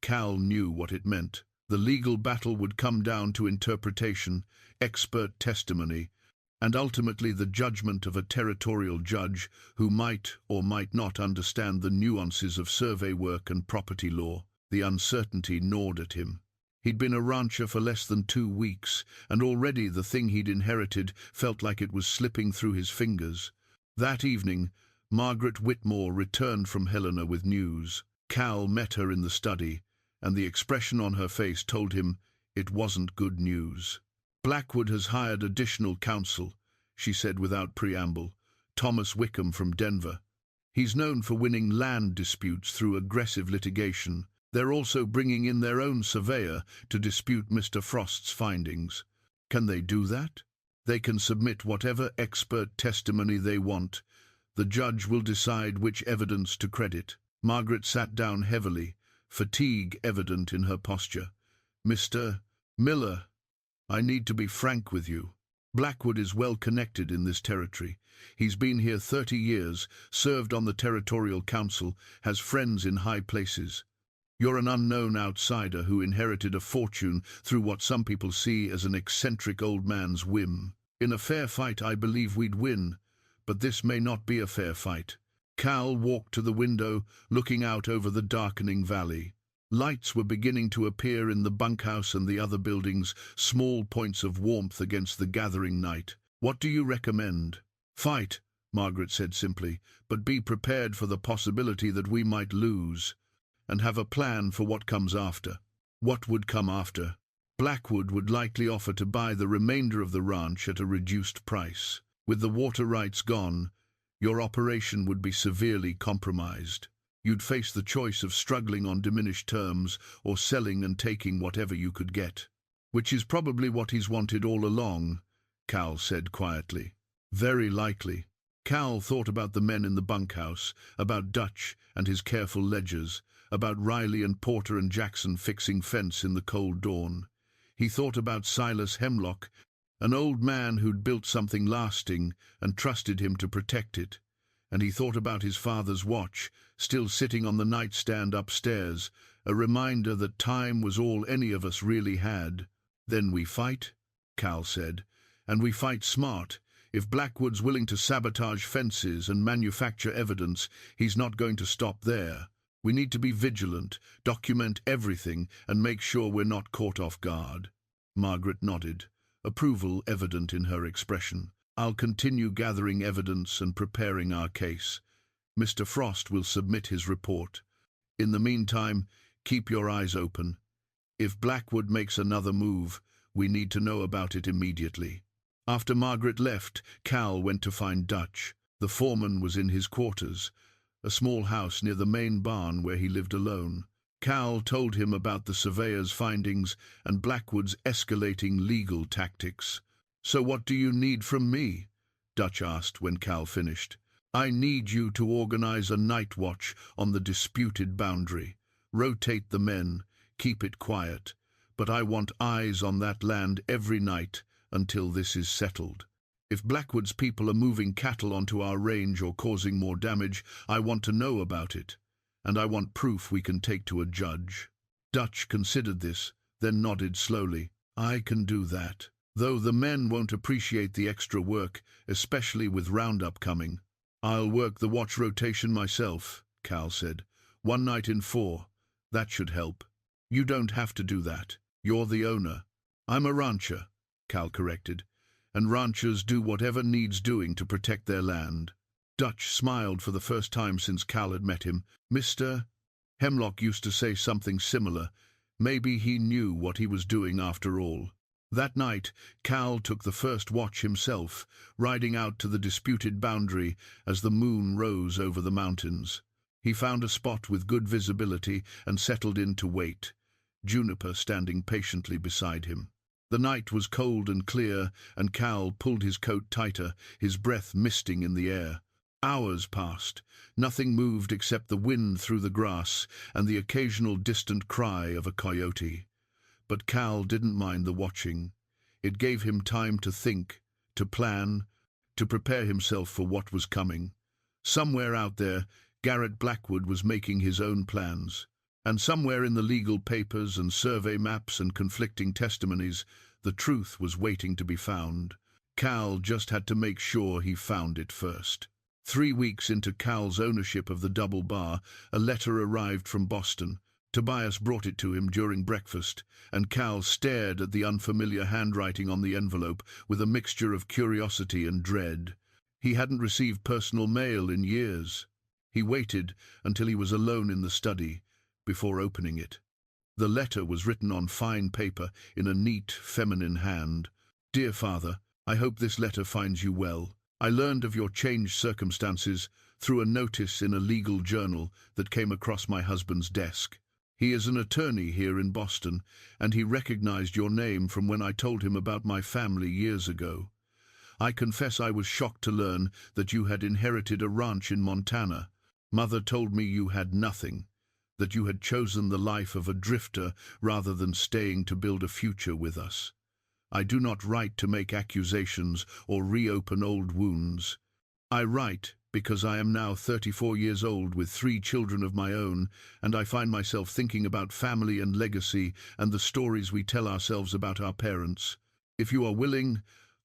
Cal knew what it meant. The legal battle would come down to interpretation, expert testimony, and ultimately the judgment of a territorial judge who might or might not understand the nuances of survey work and property law. The uncertainty gnawed at him. He'd been a rancher for less than 2 weeks, and already the thing he'd inherited felt like it was slipping through his fingers. That evening, Margaret Whitmore returned from Helena with news. Cal met her in the study, and the expression on her face told him it wasn't good news. "Blackwood has hired additional counsel," she said without preamble. "Thomas Wickham from Denver. He's known for winning land disputes through aggressive litigation. They're also bringing in their own surveyor to dispute Mr. Frost's findings. Can they do that? They can submit whatever expert testimony they want. The judge will decide which evidence to credit." Margaret sat down heavily, fatigue evident in her posture. "Mr. Miller, I need to be frank with you. Blackwood is well connected in this territory. He's been here 30 years, served on the territorial council, has friends in high places. You're an unknown outsider who inherited a fortune through what some people see as an eccentric old man's whim. In a fair fight, I believe we'd win, but this may not be a fair fight." Cal walked to the window, looking out over the darkening valley. Lights were beginning to appear in the bunkhouse and the other buildings, small points of warmth against the gathering night. "What do you recommend?" "Fight," Margaret said simply, "but be prepared for the possibility that we might lose, and have a plan for what comes after." What would come after? Blackwood would likely offer to buy the remainder of the ranch at a reduced price. With the water rights gone, your operation would be severely compromised. You'd face the choice of struggling on diminished terms or selling and taking whatever you could get. "Which is probably what he's wanted all along," Cal said quietly. "Very likely." Cal thought about the men in the bunkhouse, about Dutch and his careful ledgers, about Riley and Porter and Jackson fixing fence in the cold dawn. He thought about Silas Hemlock, an old man who'd built something lasting and trusted him to protect it. And he thought about his father's watch, still sitting on the nightstand upstairs, a reminder that time was all any of us really had. "Then we fight," Cal said, And we fight smart. If Blackwood's willing to sabotage fences and manufacture evidence, he's not going to stop there. We need to be vigilant, document everything, and make sure we're not caught off guard." Margaret nodded, approval evident in her expression. "I'll continue gathering evidence and preparing our case. Mr. Frost will submit his report. In the meantime, keep your eyes open. If Blackwood makes another move, we need to know about it immediately." After Margaret left, Cal went to find Dutch. The foreman was in his quarters, a small house near the main barn where he lived alone. Cal told him about the surveyor's findings and Blackwood's escalating legal tactics. "So what do you need from me?" Dutch asked when Cal finished. "I need you to organize a night watch on the disputed boundary. Rotate the men, keep it quiet, but I want eyes on that land every night until this is settled. If Blackwood's people are moving cattle onto our range or causing more damage, I want to know about it, and I want proof we can take to a judge." Dutch considered this, then nodded slowly. "I can do that, though the men won't appreciate the extra work, especially with Roundup coming." "I'll work the watch rotation myself," Cal said. "One night in 4. That should help." "You don't have to do that. You're the owner." "I'm a rancher," Cal corrected, "and ranchers do whatever needs doing to protect their land." Dutch smiled for the first time since Cal had met him. "Mr. Hemlock used to say something similar. Maybe he knew what he was doing after all." That night, Cal took the first watch himself, riding out to the disputed boundary as the moon rose over the mountains. He found a spot with good visibility and settled in to wait, Juniper standing patiently beside him. The night was cold and clear, and Cal pulled his coat tighter, his breath misting in the air. Hours passed. Nothing moved except the wind through the grass and the occasional distant cry of a coyote. But Cal didn't mind the watching. It gave him time to think, to plan, to prepare himself for what was coming. Somewhere out there, Garrett Blackwood was making his own plans. And somewhere in the legal papers and survey maps and conflicting testimonies, the truth was waiting to be found. Cal just had to make sure he found it first. 3 weeks into Cal's ownership of the double bar, a letter arrived from Boston. Tobias brought it to him during breakfast, and Cal stared at the unfamiliar handwriting on the envelope with a mixture of curiosity and dread. He hadn't received personal mail in years. He waited until he was alone in the study before opening it. The letter was written on fine paper in a neat, feminine hand. "Dear Father, I hope this letter finds you well. I learned of your changed circumstances through a notice in a legal journal that came across my husband's desk. He is an attorney here in Boston, and he recognized your name from when I told him about my family years ago. I confess I was shocked to learn that you had inherited a ranch in Montana. Mother told me you had nothing, that you had chosen the life of a drifter rather than staying to build a future with us. I do not write to make accusations or reopen old wounds. I write because I am now 34 years old with 3 children of my own, and I find myself thinking about family and legacy and the stories we tell ourselves about our parents. If you are willing,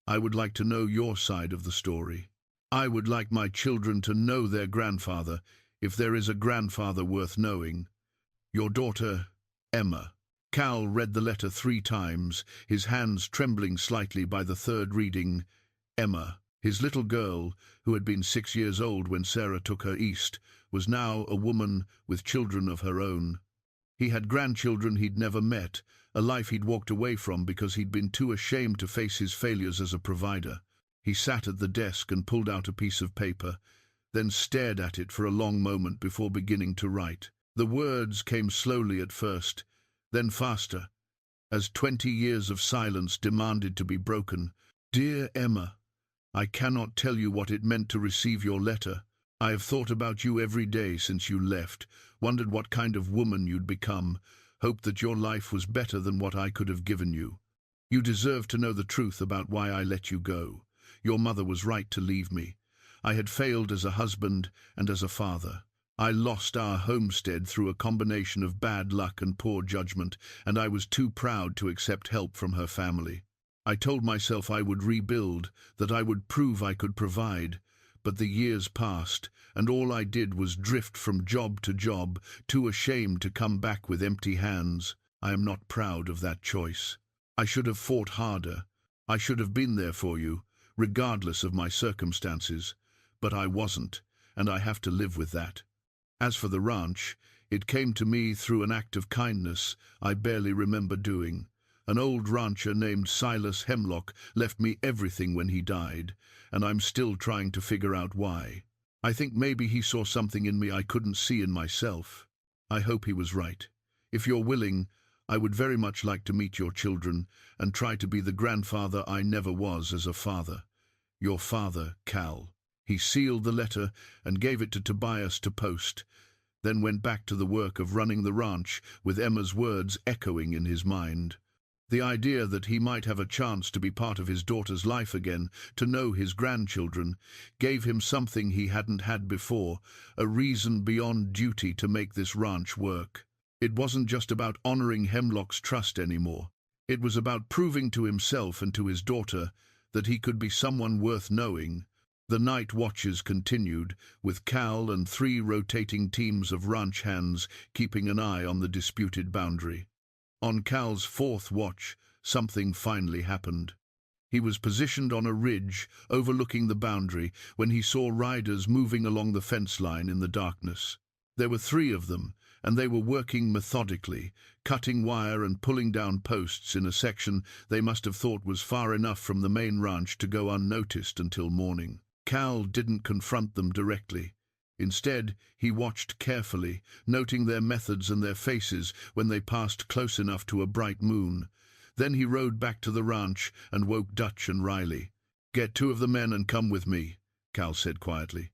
I would like to know your side of the story. I would like my children to know their grandfather, if there is a grandfather worth knowing. Your daughter, Emma." Cal read the letter 3 times, his hands trembling slightly by the third reading. Emma, his little girl, who had been 6 years old when Sarah took her east, was now a woman with children of her own. He had grandchildren he'd never met, a life he'd walked away from because he'd been too ashamed to face his failures as a provider. He sat at the desk and pulled out a piece of paper, then stared at it for a long moment before beginning to write. The words came slowly at first, then faster, as 20 years of silence demanded to be broken. "Dear Emma, I cannot tell you what it meant to receive your letter. I have thought about you every day since you left, wondered what kind of woman you'd become, hoped that your life was better than what I could have given you. You deserve to know the truth about why I let you go. Your mother was right to leave me. I had failed as a husband and as a father. I lost our homestead through a combination of bad luck and poor judgment, and I was too proud to accept help from her family. I told myself I would rebuild, that I would prove I could provide. But the years passed, and all I did was drift from job to job, too ashamed to come back with empty hands. I am not proud of that choice. I should have fought harder. I should have been there for you, regardless of my circumstances. But I wasn't, and I have to live with that. As for the ranch, it came to me through an act of kindness I barely remember doing. An old rancher named Silas Hemlock left me everything when he died, and I'm still trying to figure out why. I think maybe he saw something in me I couldn't see in myself. I hope he was right. If you're willing, I would very much like to meet your children and try to be the grandfather I never was as a father. Your father, Cal. He sealed the letter and gave it to Tobias to post, then went back to the work of running the ranch with Emma's words echoing in his mind. The idea that he might have a chance to be part of his daughter's life again, to know his grandchildren, gave him something he hadn't had before, a reason beyond duty to make this ranch work. It wasn't just about honoring Hemlock's trust anymore. It was about proving to himself and to his daughter that he could be someone worth knowing. The night watches continued, with Cal and 3 rotating teams of ranch hands keeping an eye on the disputed boundary. On Cal's 4th watch, something finally happened. He was positioned on a ridge overlooking the boundary when he saw riders moving along the fence line in the darkness. There were 3 of them, and they were working methodically, cutting wire and pulling down posts in a section they must have thought was far enough from the main ranch to go unnoticed until morning. Cal didn't confront them directly. Instead, he watched carefully, noting their methods and their faces when they passed close enough to a bright moon. Then he rode back to the ranch and woke Dutch and Riley. "Get 2 of the men and come with me," Cal said quietly.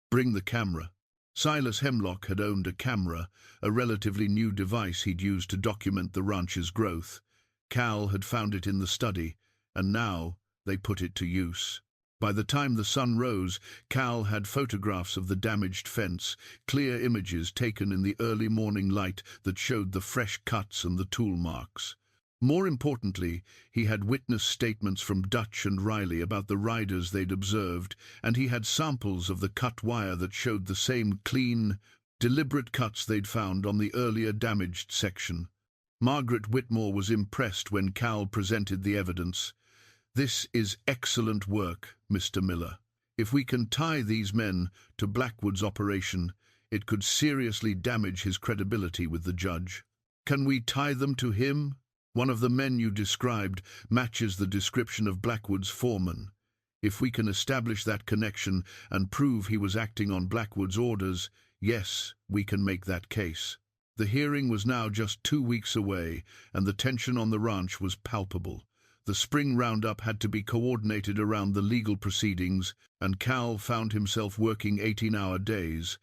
"Bring the camera." Silas Hemlock had owned a camera, a relatively new device he'd used to document the ranch's growth. Cal had found it in the study, and now they put it to use. By the time the sun rose, Cal had photographs of the damaged fence, clear images taken in the early morning light that showed the fresh cuts and the tool marks. More importantly, he had witness statements from Dutch and Riley about the riders they'd observed, and he had samples of the cut wire that showed the same clean, deliberate cuts they'd found on the earlier damaged section. Margaret Whitmore was impressed when Cal presented the evidence. "This is excellent work, Mr. Miller. If we can tie these men to Blackwood's operation, it could seriously damage his credibility with the judge." "Can we tie them to him? One of the men you described matches the description of Blackwood's foreman. If we can establish that connection and prove he was acting on Blackwood's orders, yes, we can make that case." The hearing was now just 2 weeks away, and the tension on the ranch was palpable. The spring roundup had to be coordinated around the legal proceedings, and Cal found himself working 18-hour days,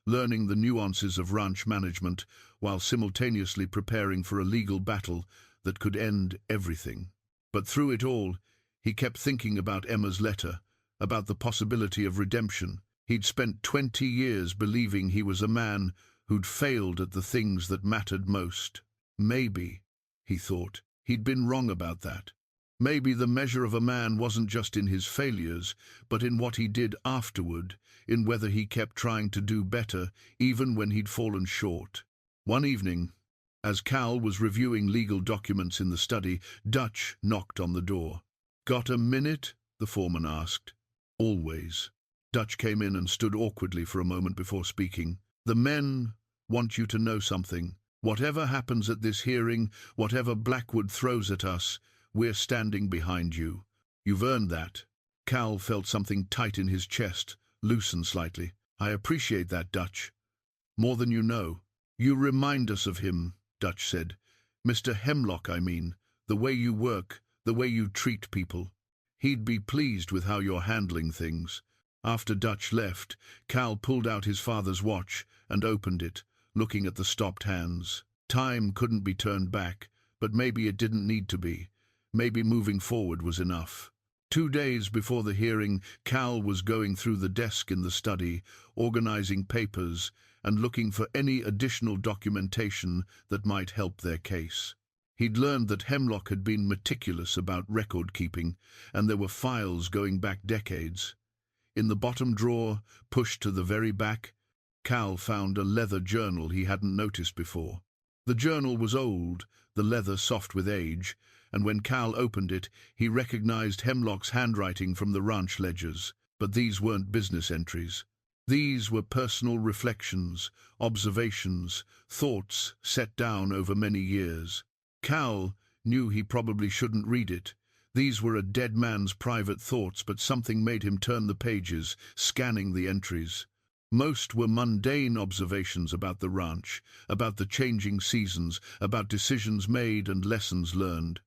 learning the nuances of ranch management while simultaneously preparing for a legal battle that could end everything. But through it all, he kept thinking about Emma's letter, about the possibility of redemption. He'd spent 20 years believing he was a man who'd failed at the things that mattered most. Maybe, he thought, he'd been wrong about that. Maybe the measure of a man wasn't just in his failures, but in what he did afterward, in whether he kept trying to do better, even when he'd fallen short. One evening, as Cal was reviewing legal documents in the study, Dutch knocked on the door. "Got a minute?" the foreman asked. "Always." Dutch came in and stood awkwardly for a moment before speaking. "The men want you to know something. Whatever happens at this hearing, whatever Blackwood throws at us, we're standing behind you. You've earned that." Cal felt something tight in his chest, loosen slightly. "I appreciate that, Dutch. More than you know." "You remind us of him," Dutch said. "Mr. Hemlock, I mean. The way you work, the way you treat people. He'd be pleased with how you're handling things." After Dutch left, Cal pulled out his father's watch and opened it, looking at the stopped hands. Time couldn't be turned back, but maybe it didn't need to be. Maybe moving forward was enough. 2 days before the hearing, Cal was going through the desk in the study, organizing papers and looking for any additional documentation that might help their case. He'd learned that Hemlock had been meticulous about record-keeping, and there were files going back decades. In the bottom drawer, pushed to the very back, Cal found a leather journal he hadn't noticed before. The journal was old, the leather soft with age, and when Cal opened it, he recognized Hemlock's handwriting from the ranch ledgers. But these weren't business entries. These were personal reflections, observations, thoughts set down over many years. Cal knew he probably shouldn't read it. These were a dead man's private thoughts, but something made him turn the pages, scanning the entries. Most were mundane observations about the ranch, about the changing seasons, about decisions made and lessons learned.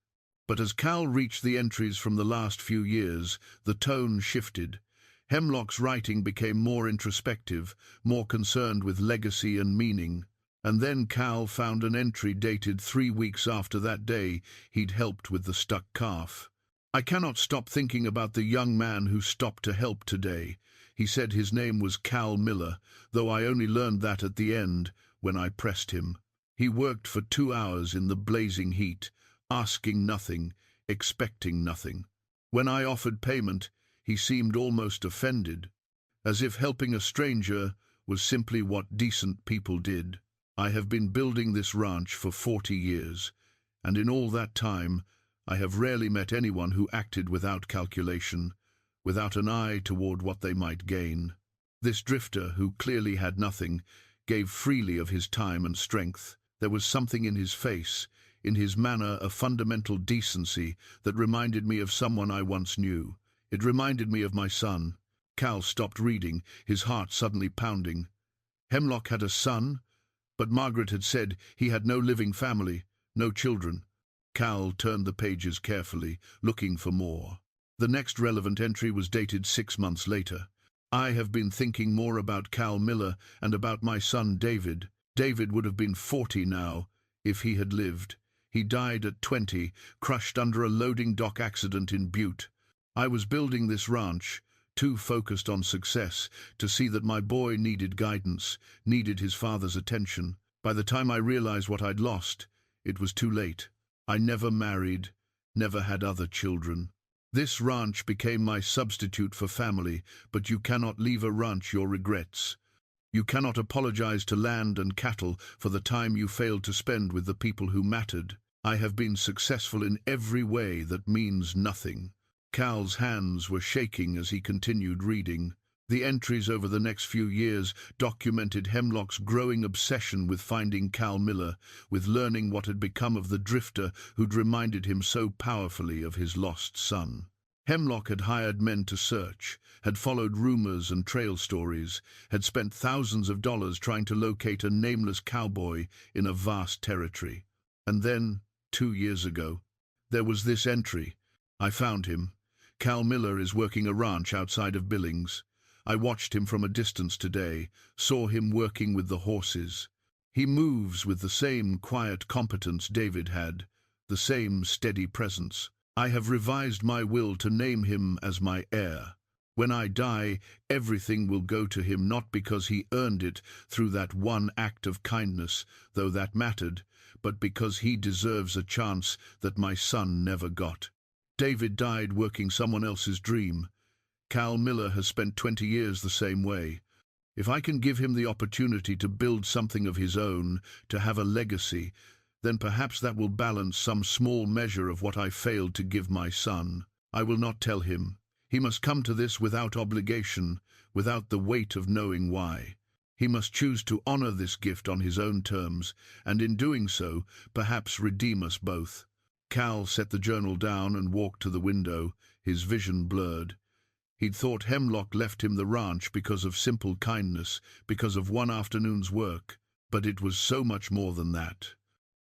But as Cal reached the entries from the last few years, the tone shifted. Hemlock's writing became more introspective, more concerned with legacy and meaning. And then Cal found an entry dated 3 weeks after that day he'd helped with the stuck calf. "I cannot stop thinking about the young man who stopped to help today." He said his name was Cal Miller, though I only learned that at the end, when I pressed him. He worked for 2 hours in the blazing heat, asking nothing, expecting nothing. When I offered payment, he seemed almost offended, as if helping a stranger was simply what decent people did. I have been building this ranch for 40 years, and in all that time, I have rarely met anyone who acted without calculation, without an eye toward what they might gain. This drifter, who clearly had nothing, gave freely of his time and strength. There was something in his face, in his manner, a fundamental decency that reminded me of someone I once knew. It reminded me of my son. Cal stopped reading, his heart suddenly pounding. Hemlock had a son, but Margaret had said he had no living family, no children. Cal turned the pages carefully, looking for more. The next relevant entry was dated 6 months later. "I have been thinking more about Cal Miller and about my son David. David would have been 40 now, if he had lived. He died at 20, crushed under a loading dock accident in Butte. I was building this ranch, too focused on success, to see that my boy needed guidance, needed his father's attention. By the time I realized what I'd lost, it was too late. I never married, never had other children. This ranch became my substitute for family, but you cannot leave a ranch your regrets. You cannot apologize to land and cattle for the time you failed to spend with the people who mattered. I have been successful in every way that means nothing." Cal's hands were shaking as he continued reading. The entries over the next few years documented Hemlock's growing obsession with finding Cal Miller, with learning what had become of the drifter who'd reminded him so powerfully of his lost son. Hemlock had hired men to search, had followed rumors and trail stories, had spent thousands of dollars trying to locate a nameless cowboy in a vast territory. And then, 2 years ago, there was this entry. "I found him. Cal Miller is working a ranch outside of Billings. I watched him from a distance today, saw him working with the horses. He moves with the same quiet competence David had, the same steady presence. I have revised my will to name him as my heir. When I die, everything will go to him, not because he earned it through that one act of kindness, though that mattered, but because he deserves a chance that my son never got. David died working someone else's dream. Cal Miller has spent 20 years the same way. If I can give him the opportunity to build something of his own, to have a legacy, then perhaps that will balance some small measure of what I failed to give my son. I will not tell him. He must come to this without obligation, without the weight of knowing why. He must choose to honor this gift on his own terms, and in doing so, perhaps redeem us both." Cal set the journal down and walked to the window, his vision blurred. He'd thought Hemlock left him the ranch because of simple kindness, because of one afternoon's work, but it was so much more than that.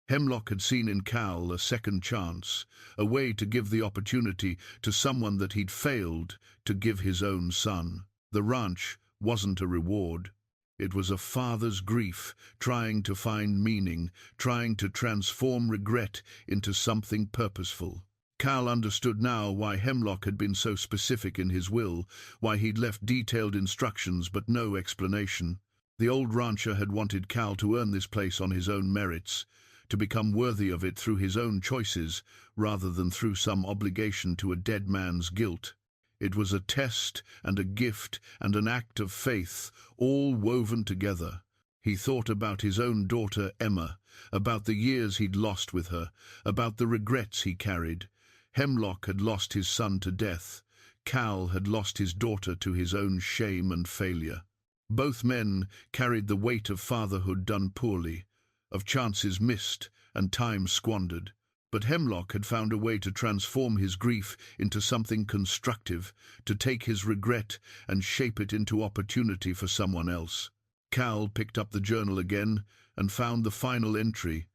Hemlock had seen in Cal a second chance, a way to give the opportunity to someone that he'd failed to give his own son. The ranch wasn't a reward. It was a father's grief, trying to find meaning, trying to transform regret into something purposeful. Cal understood now why Hemlock had been so specific in his will, why he'd left detailed instructions but no explanation. The old rancher had wanted Cal to earn this place on his own merits, to become worthy of it through his own choices rather than through some obligation to a dead man's guilt. It was a test and a gift and an act of faith, all woven together. He thought about his own daughter Emma, about the years he'd lost with her, about the regrets he carried. Hemlock had lost his son to death. Cal had lost his daughter to his own shame and failure. Both men carried the weight of fatherhood done poorly, of chances missed and time squandered. But Hemlock had found a way to transform his grief into something constructive, to take his regret and shape it into opportunity for someone else. Cal picked up the journal again and found the final entry,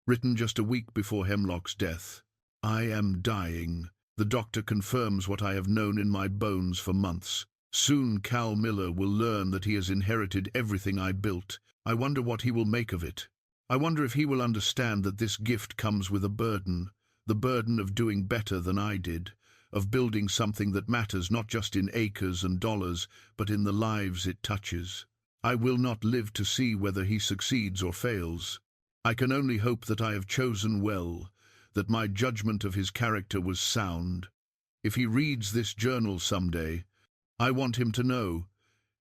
written just a week before Hemlock's death. "I am dying. The doctor confirms what I have known in my bones for months. Soon Cal Miller will learn that he has inherited everything I built. I wonder what he will make of it. I wonder if he will understand that this gift comes with a burden, the burden of doing better than I did, of building something that matters not just in acres and dollars, but in the lives it touches. I will not live to see whether he succeeds or fails. I can only hope that I have chosen well, that my judgment of his character was sound. If he reads this journal someday, I want him to know,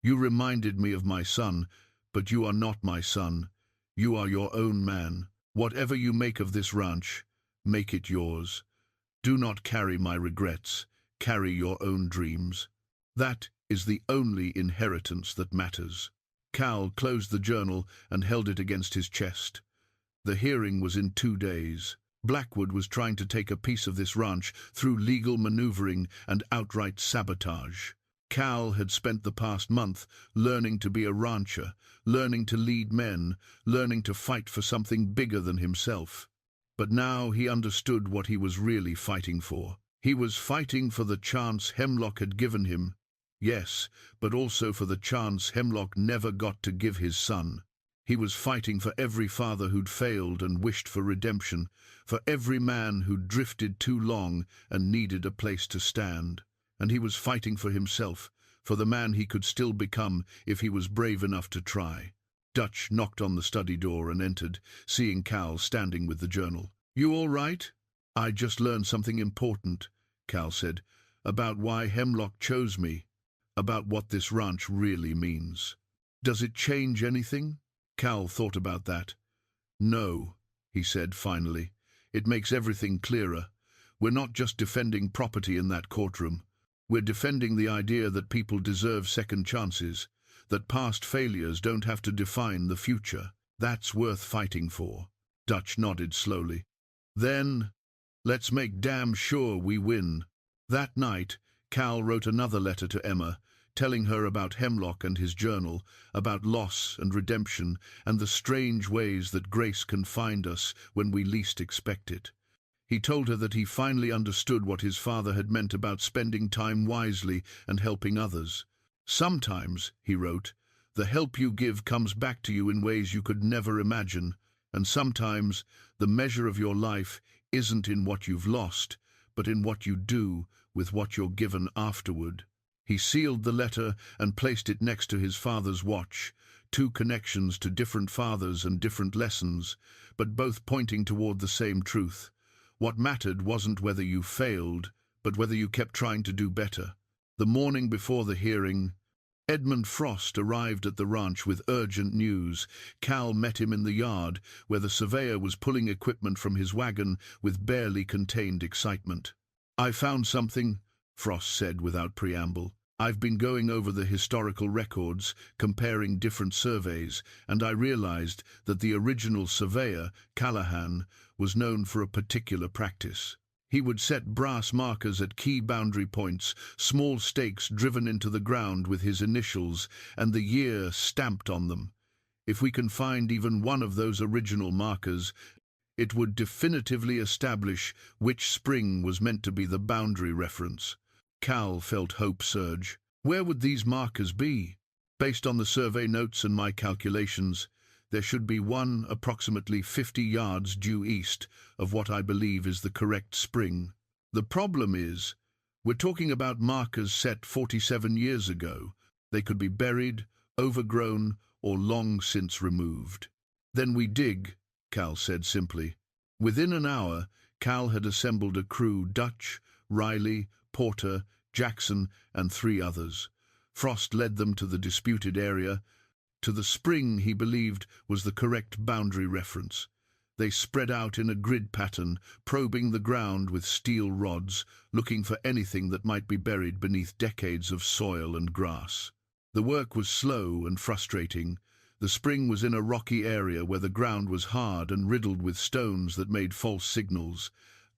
you reminded me of my son, but you are not my son. You are your own man. Whatever you make of this ranch, make it yours. Do not carry my regrets. Carry your own dreams. That is the only inheritance that matters." Cal closed the journal and held it against his chest. The hearing was in 2 days. Blackwood was trying to take a piece of this ranch through legal maneuvering and outright sabotage. Cal had spent the past month learning to be a rancher, learning to lead men, learning to fight for something bigger than himself. But now he understood what he was really fighting for. He was fighting for the chance Hemlock had given him. Yes, but also for the chance Hemlock never got to give his son. He was fighting for every father who'd failed and wished for redemption, for every man who'd drifted too long and needed a place to stand. And he was fighting for himself, for the man he could still become if he was brave enough to try. Dutch knocked on the study door and entered, seeing Cal standing with the journal. "You all right?" "I just learned something important," Cal said, "about why Hemlock chose me, about what this ranch really means." "Does it change anything?" Cal thought about that. "No," he said finally. "It makes everything clearer. We're not just defending property in that courtroom. We're defending the idea that people deserve second chances, that past failures don't have to define the future. That's worth fighting for." Dutch nodded slowly. "Then, let's make damn sure we win." That night, Cal wrote another letter to Emma, telling her about Hemlock and his journal, about loss and redemption, and the strange ways that grace can find us when we least expect it. He told her that he finally understood what his father had meant about spending time wisely and helping others. "Sometimes," he wrote, "the help you give comes back to you in ways you could never imagine, and sometimes the measure of your life isn't in what you've lost, but in what you do with what you're given afterward." He sealed the letter and placed it next to his father's watch, 2 connections to different fathers and different lessons, but both pointing toward the same truth. What mattered wasn't whether you failed, but whether you kept trying to do better. The morning before the hearing, Edmund Frost arrived at the ranch with urgent news. Cal met him in the yard, where the surveyor was pulling equipment from his wagon with barely contained excitement. "I found something," Frost said without preamble. "I've been going over the historical records, comparing different surveys, and I realized that the original surveyor, Callahan, was known for a particular practice. He would set brass markers at key boundary points, small stakes driven into the ground with his initials and the year stamped on them. If we can find even one of those original markers, it would definitively establish which spring was meant to be the boundary reference." Cal felt hope surge. Where would these markers be? Based on the survey notes and my calculations, there should be one approximately 50 yards due east of what I believe is the correct spring. The problem is, we're talking about markers set 47 years ago. They could be buried, overgrown, or long since removed. Then we dig, Cal said simply. Within an hour, Cal had assembled a crew: Dutch, Riley, Porter, Jackson, and 3 others. Frost led them to the disputed area, to the spring he believed was the correct boundary reference. They spread out in a grid pattern, probing the ground with steel rods, looking for anything that might be buried beneath decades of soil and grass. The work was slow and frustrating. The spring was in a rocky area where the ground was hard and riddled with stones that made false signals.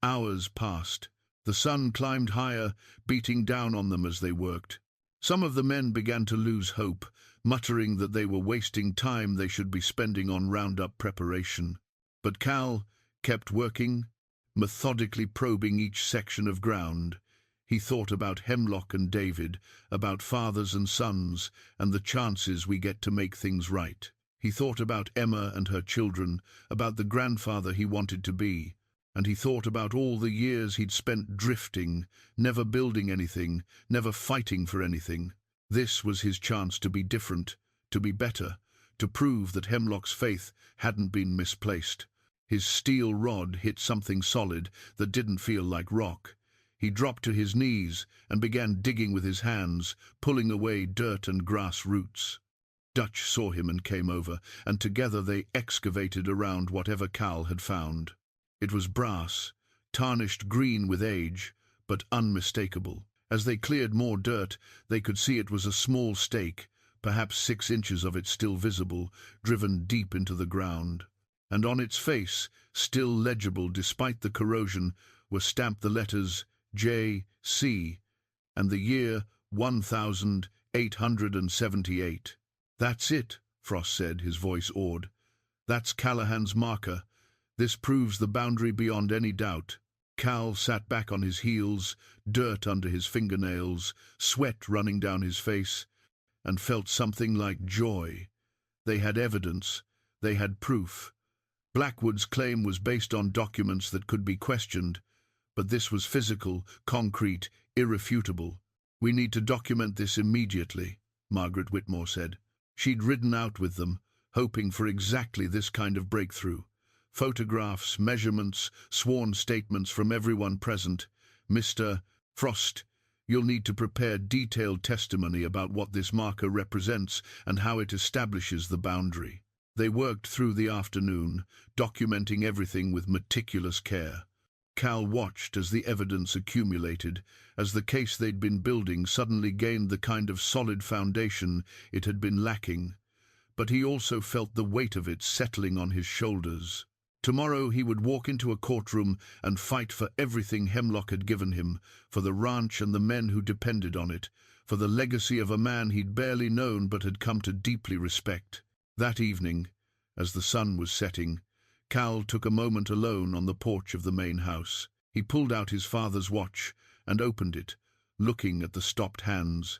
Hours passed. The sun climbed higher, beating down on them as they worked. Some of the men began to lose hope, muttering that they were wasting time they should be spending on roundup preparation. But Cal kept working, methodically probing each section of ground. He thought about Hemlock and David, about fathers and sons, and the chances we get to make things right. He thought about Emma and her children, about the grandfather he wanted to be, and he thought about all the years he'd spent drifting, never building anything, never fighting for anything. This was his chance to be different, to be better, to prove that Hemlock's faith hadn't been misplaced. His steel rod hit something solid that didn't feel like rock. He dropped to his knees and began digging with his hands, pulling away dirt and grass roots. Dutch saw him and came over, and together they excavated around whatever Cal had found. It was brass, tarnished green with age, but unmistakable. As they cleared more dirt, they could see it was a small stake, perhaps 6 inches of it still visible, driven deep into the ground. And on its face, still legible despite the corrosion, were stamped the letters J.C. and the year 1878. "That's it," Frost said, his voice awed. "That's Callahan's marker. This proves the boundary beyond any doubt." Cal sat back on his heels, dirt under his fingernails, sweat running down his face, and felt something like joy. They had evidence. They had proof. Blackwood's claim was based on documents that could be questioned, but this was physical, concrete, irrefutable. "We need to document this immediately," Margaret Whitmore said. She'd ridden out with them, hoping for exactly this kind of breakthrough. Photographs, measurements, sworn statements from everyone present. "Mr. Frost, you'll need to prepare detailed testimony about what this marker represents and how it establishes the boundary." They worked through the afternoon, documenting everything with meticulous care. Cal watched as the evidence accumulated, as the case they'd been building suddenly gained the kind of solid foundation it had been lacking. But he also felt the weight of it settling on his shoulders. Tomorrow he would walk into a courtroom and fight for everything Hemlock had given him, for the ranch and the men who depended on it, for the legacy of a man he'd barely known but had come to deeply respect. That evening, as the sun was setting, Cal took a moment alone on the porch of the main house. He pulled out his father's watch and opened it, looking at the stopped hands.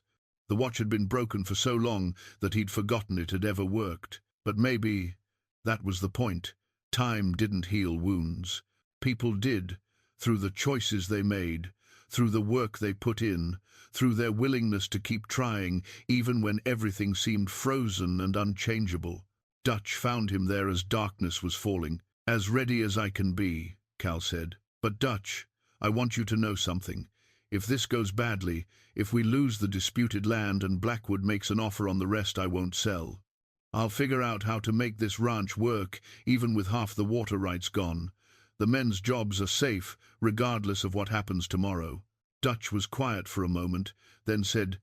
The watch had been broken for so long that he'd forgotten it had ever worked. But maybe that was the point. Time didn't heal wounds. People did, through the choices they made, through the work they put in, through their willingness to keep trying, even when everything seemed frozen and unchangeable. Dutch found him there as darkness was falling. "As ready as I can be," Cal said. "But Dutch, I want you to know something. If this goes badly, if we lose the disputed land and Blackwood makes an offer on the rest I won't sell, I'll figure out how to make this ranch work, even with half the water rights gone. The men's jobs are safe, regardless of what happens tomorrow." Dutch was quiet for a moment, then said,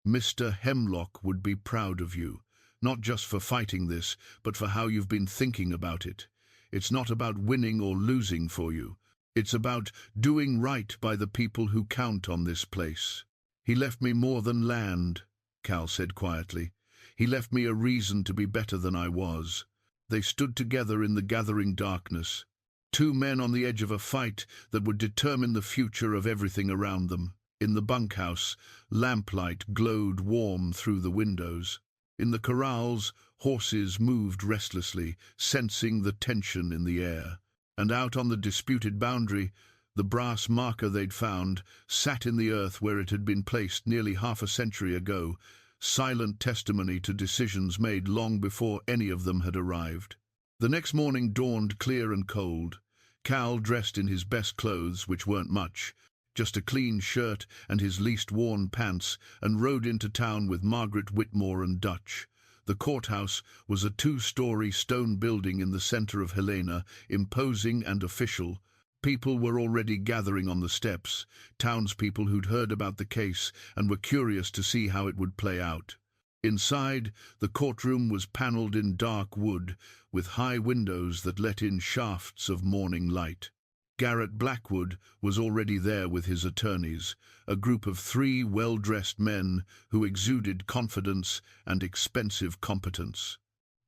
"Mr. Hemlock would be proud of you, not just for fighting this, but for how you've been thinking about it. It's not about winning or losing for you. It's about doing right by the people who count on this place." "He left me more than land," Cal said quietly. "He left me a reason to be better than I was." They stood together in the gathering darkness. 2 men on the edge of a fight that would determine the future of everything around them. In the bunkhouse, lamplight glowed warm through the windows. In the corrals, horses moved restlessly, sensing the tension in the air. And out on the disputed boundary, the brass marker they'd found sat in the earth where it had been placed nearly half a century ago, silent testimony to decisions made long before any of them had arrived. The next morning dawned clear and cold. Cal, dressed in his best clothes, which weren't much, just a clean shirt and his least worn pants, and rode into town with Margaret Whitmore and Dutch. The courthouse was a two-story stone building in the center of Helena, imposing and official. People were already gathering on the steps, townspeople who'd heard about the case and were curious to see how it would play out. Inside, the courtroom was paneled in dark wood, with high windows that let in shafts of morning light. Garrett Blackwood was already there with his attorneys, a group of 3 well-dressed men who exuded confidence and expensive competence.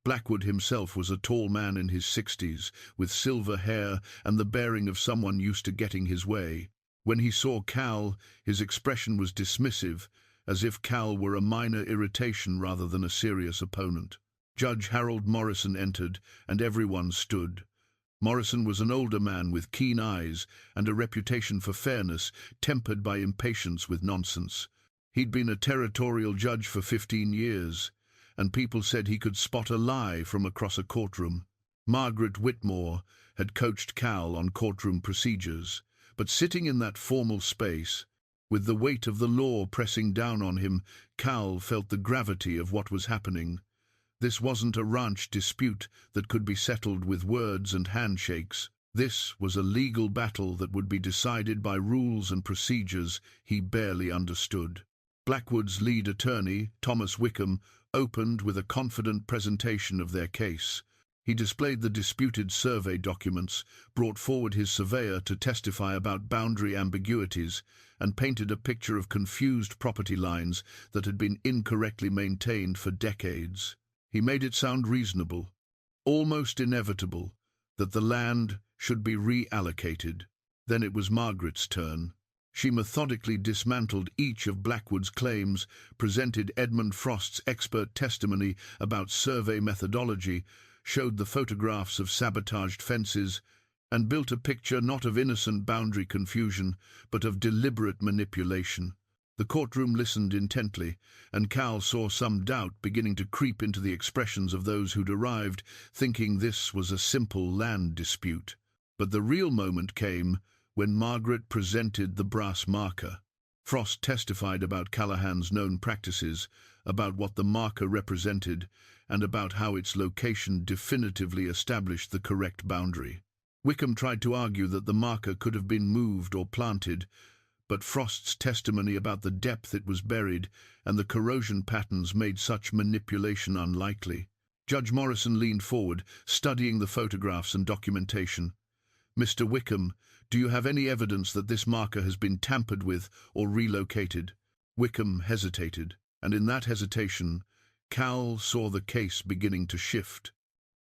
Blackwood himself was a tall man in his 60s, with silver hair and the bearing of someone used to getting his way. When he saw Cal, his expression was dismissive, as if Cal were a minor irritation rather than a serious opponent. Judge Harold Morrison entered, and everyone stood. Morrison was an older man with keen eyes and a reputation for fairness, tempered by impatience with nonsense. He'd been a territorial judge for 15 years, and people said he could spot a lie from across a courtroom. Margaret Whitmore had coached Cal on courtroom procedures, but sitting in that formal space, with the weight of the law pressing down on him, Cal felt the gravity of what was happening. This wasn't a ranch dispute that could be settled with words and handshakes. This was a legal battle that would be decided by rules and procedures he barely understood. Blackwood's lead attorney, Thomas Wickham, opened with a confident presentation of their case. He displayed the disputed survey documents, brought forward his surveyor to testify about boundary ambiguities, and painted a picture of confused property lines that had been incorrectly maintained for decades. He made it sound reasonable, almost inevitable, that the land should be reallocated. Then it was Margaret's turn. She methodically dismantled each of Blackwood's claims, presented Edmund Frost's expert testimony about survey methodology, showed the photographs of sabotaged fences, and built a picture not of innocent boundary confusion, but of deliberate manipulation. The courtroom listened intently, and Cal saw some doubt beginning to creep into the expressions of those who'd arrived, thinking this was a simple land dispute. But the real moment came when Margaret presented the brass marker. Frost testified about Callahan's known practices, about what the marker represented, and about how its location definitively established the correct boundary. Wickham tried to argue that the marker could have been moved or planted, but Frost's testimony about the depth it was buried and the corrosion patterns made such manipulation unlikely. Judge Morrison leaned forward, studying the photographs and documentation. "Mr. Wickham, do you have any evidence that this marker has been tampered with or relocated?" Wickham hesitated, and in that hesitation, Cal saw the case beginning to shift.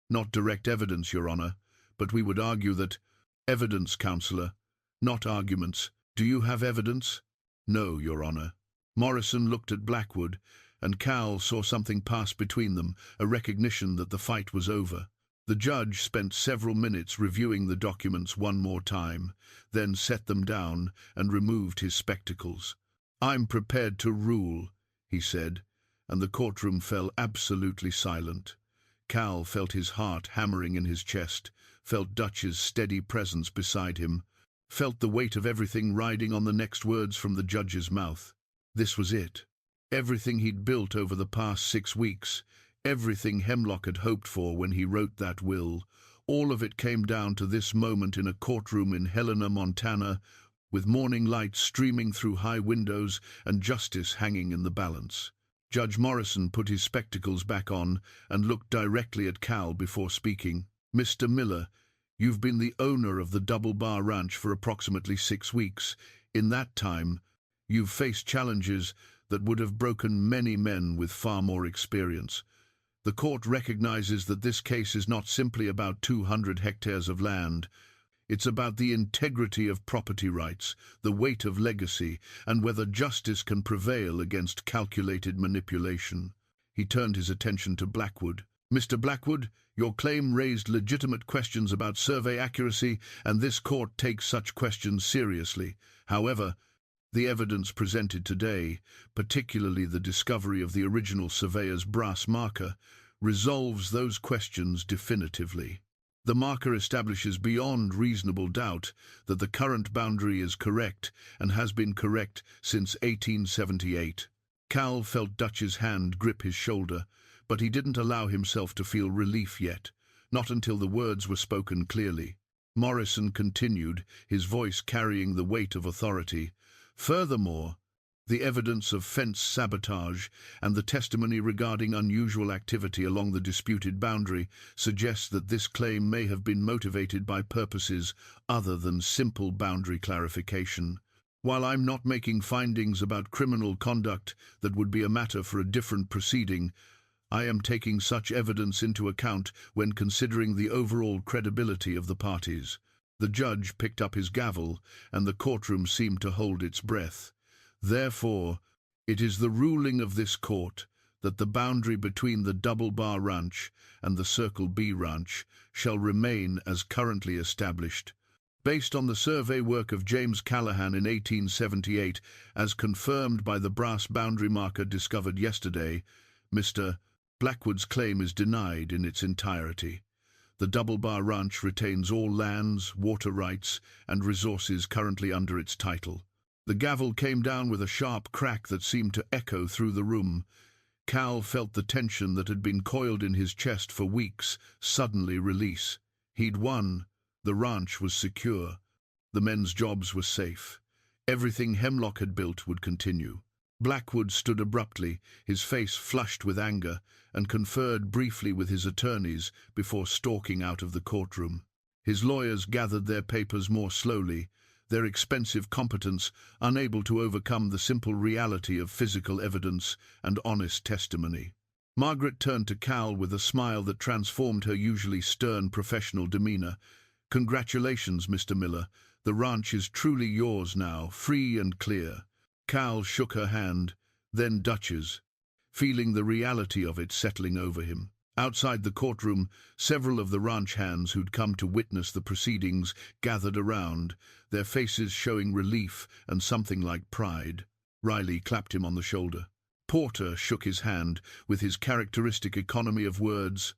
"Not direct evidence, Your Honor, but we would argue that—" "Evidence, Counselor, not arguments. Do you have evidence?" "No, Your Honor." Morrison looked at Blackwood, and Cal saw something pass between them, a recognition that the fight was over. The judge spent several minutes reviewing the documents one more time, then set them down and removed his spectacles. "I'm prepared to rule," he said, and the courtroom fell absolutely silent. Cal felt his heart hammering in his chest, felt Dutch's steady presence beside him, felt the weight of everything riding on the next words from the judge's mouth. This was it. Everything he'd built over the past 6 weeks, everything Hemlock had hoped for when he wrote that will, all of it came down to this moment in a courtroom in Helena, Montana, with morning light streaming through high windows and justice hanging in the balance. Judge Morrison put his spectacles back on and looked directly at Cal before speaking. "Mr. Miller, you've been the owner of the Double Bar Ranch for approximately 6 weeks. In that time, you've faced challenges that would have broken many men with far more experience. The court recognizes that this case is not simply about 200 hectares of land. It's about the integrity of property rights, the weight of legacy, and whether justice can prevail against calculated manipulation." He turned his attention to Blackwood. "Mr. Blackwood, your claim raised legitimate questions about survey accuracy, and this court takes such questions seriously. However, the evidence presented today, particularly the discovery of the original surveyor's brass marker, resolves those questions definitively. The marker establishes beyond reasonable doubt that the current boundary is correct and has been correct since 1878. Cal felt Dutch's hand grip his shoulder, but he didn't allow himself to feel relief yet, not until the words were spoken clearly. Morrison continued, his voice carrying the weight of authority. Furthermore, the evidence of fence sabotage and the testimony regarding unusual activity along the disputed boundary suggests that this claim may have been motivated by purposes other than simple boundary clarification. While I'm not making findings about criminal conduct that would be a matter for a different proceeding, I am taking such evidence into account when considering the overall credibility of the parties. The judge picked up his gavel, and the courtroom seemed to hold its breath. Therefore, it is the ruling of this court that the boundary between the Double Bar Ranch and the Circle B Ranch shall remain as currently established. Based on the survey work of James Callahan in 1878, as confirmed by the brass boundary marker discovered yesterday, Mr. Blackwood's claim is denied in its entirety. The Double Bar Ranch retains all lands, water rights, and resources currently under its title. The gavel came down with a sharp crack that seemed to echo through the room. Cal felt the tension that had been coiled in his chest for weeks suddenly release. He'd won. The ranch was secure. The men's jobs were safe. Everything Hemlock had built would continue. Blackwood stood abruptly, his face flushed with anger, and conferred briefly with his attorneys before stalking out of the courtroom. His lawyers gathered their papers more slowly, their expensive competence unable to overcome the simple reality of physical evidence and honest testimony. Margaret turned to Cal with a smile that transformed her usually stern professional demeanor. "Congratulations, Mr. Miller. The ranch is truly yours now, free and clear." Cal shook her hand, then Dutch's, feeling the reality of it settling over him. Outside the courtroom, several of the ranch hands who'd come to witness the proceedings gathered around, their faces showing relief and something like pride. Riley clapped him on the shoulder. Porter shook his hand with his characteristic economy of words.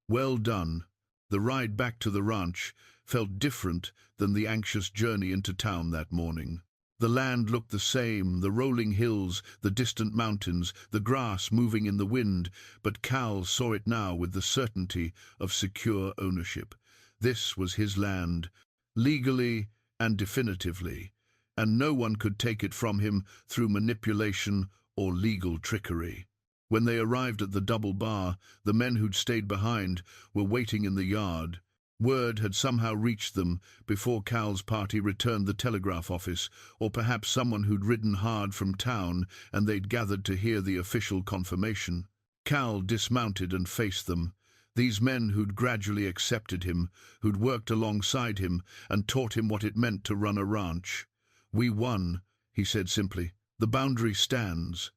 "Well done." The ride back to the ranch felt different than the anxious journey into town that morning. The land looked the same, the rolling hills, the distant mountains, the grass moving in the wind, but Cal saw it now with the certainty of secure ownership. This was his land, legally and definitively, and no one could take it from him through manipulation or legal trickery. When they arrived at the Double Bar, the men who'd stayed behind were waiting in the yard. Word had somehow reached them before Cal's party returned the telegraph office, or perhaps someone who'd ridden hard from town and they'd gathered to hear the official confirmation. Cal dismounted and faced them. These men who'd gradually accepted him, who'd worked alongside him and taught him what it meant to run a ranch. "We won," he said simply. "The boundary stands.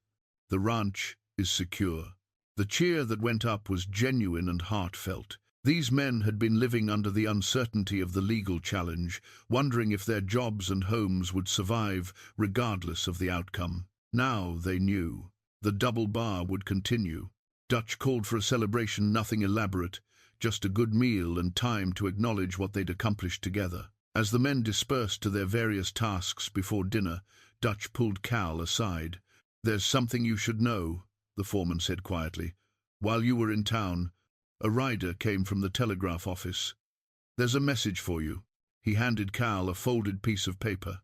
The ranch is secure." The cheer that went up was genuine and heartfelt. These men had been living under the uncertainty of the legal challenge, wondering if their jobs and homes would survive regardless of the outcome. Now they knew. The Double Bar would continue. Dutch called for a celebration, nothing elaborate, just a good meal and time to acknowledge what they'd accomplished together. As the men dispersed to their various tasks before dinner, Dutch pulled Cal aside. "There's something you should know," the foreman said quietly. "While you were in town, a rider came from the telegraph office. There's a message for you." He handed Cal a folded piece of paper.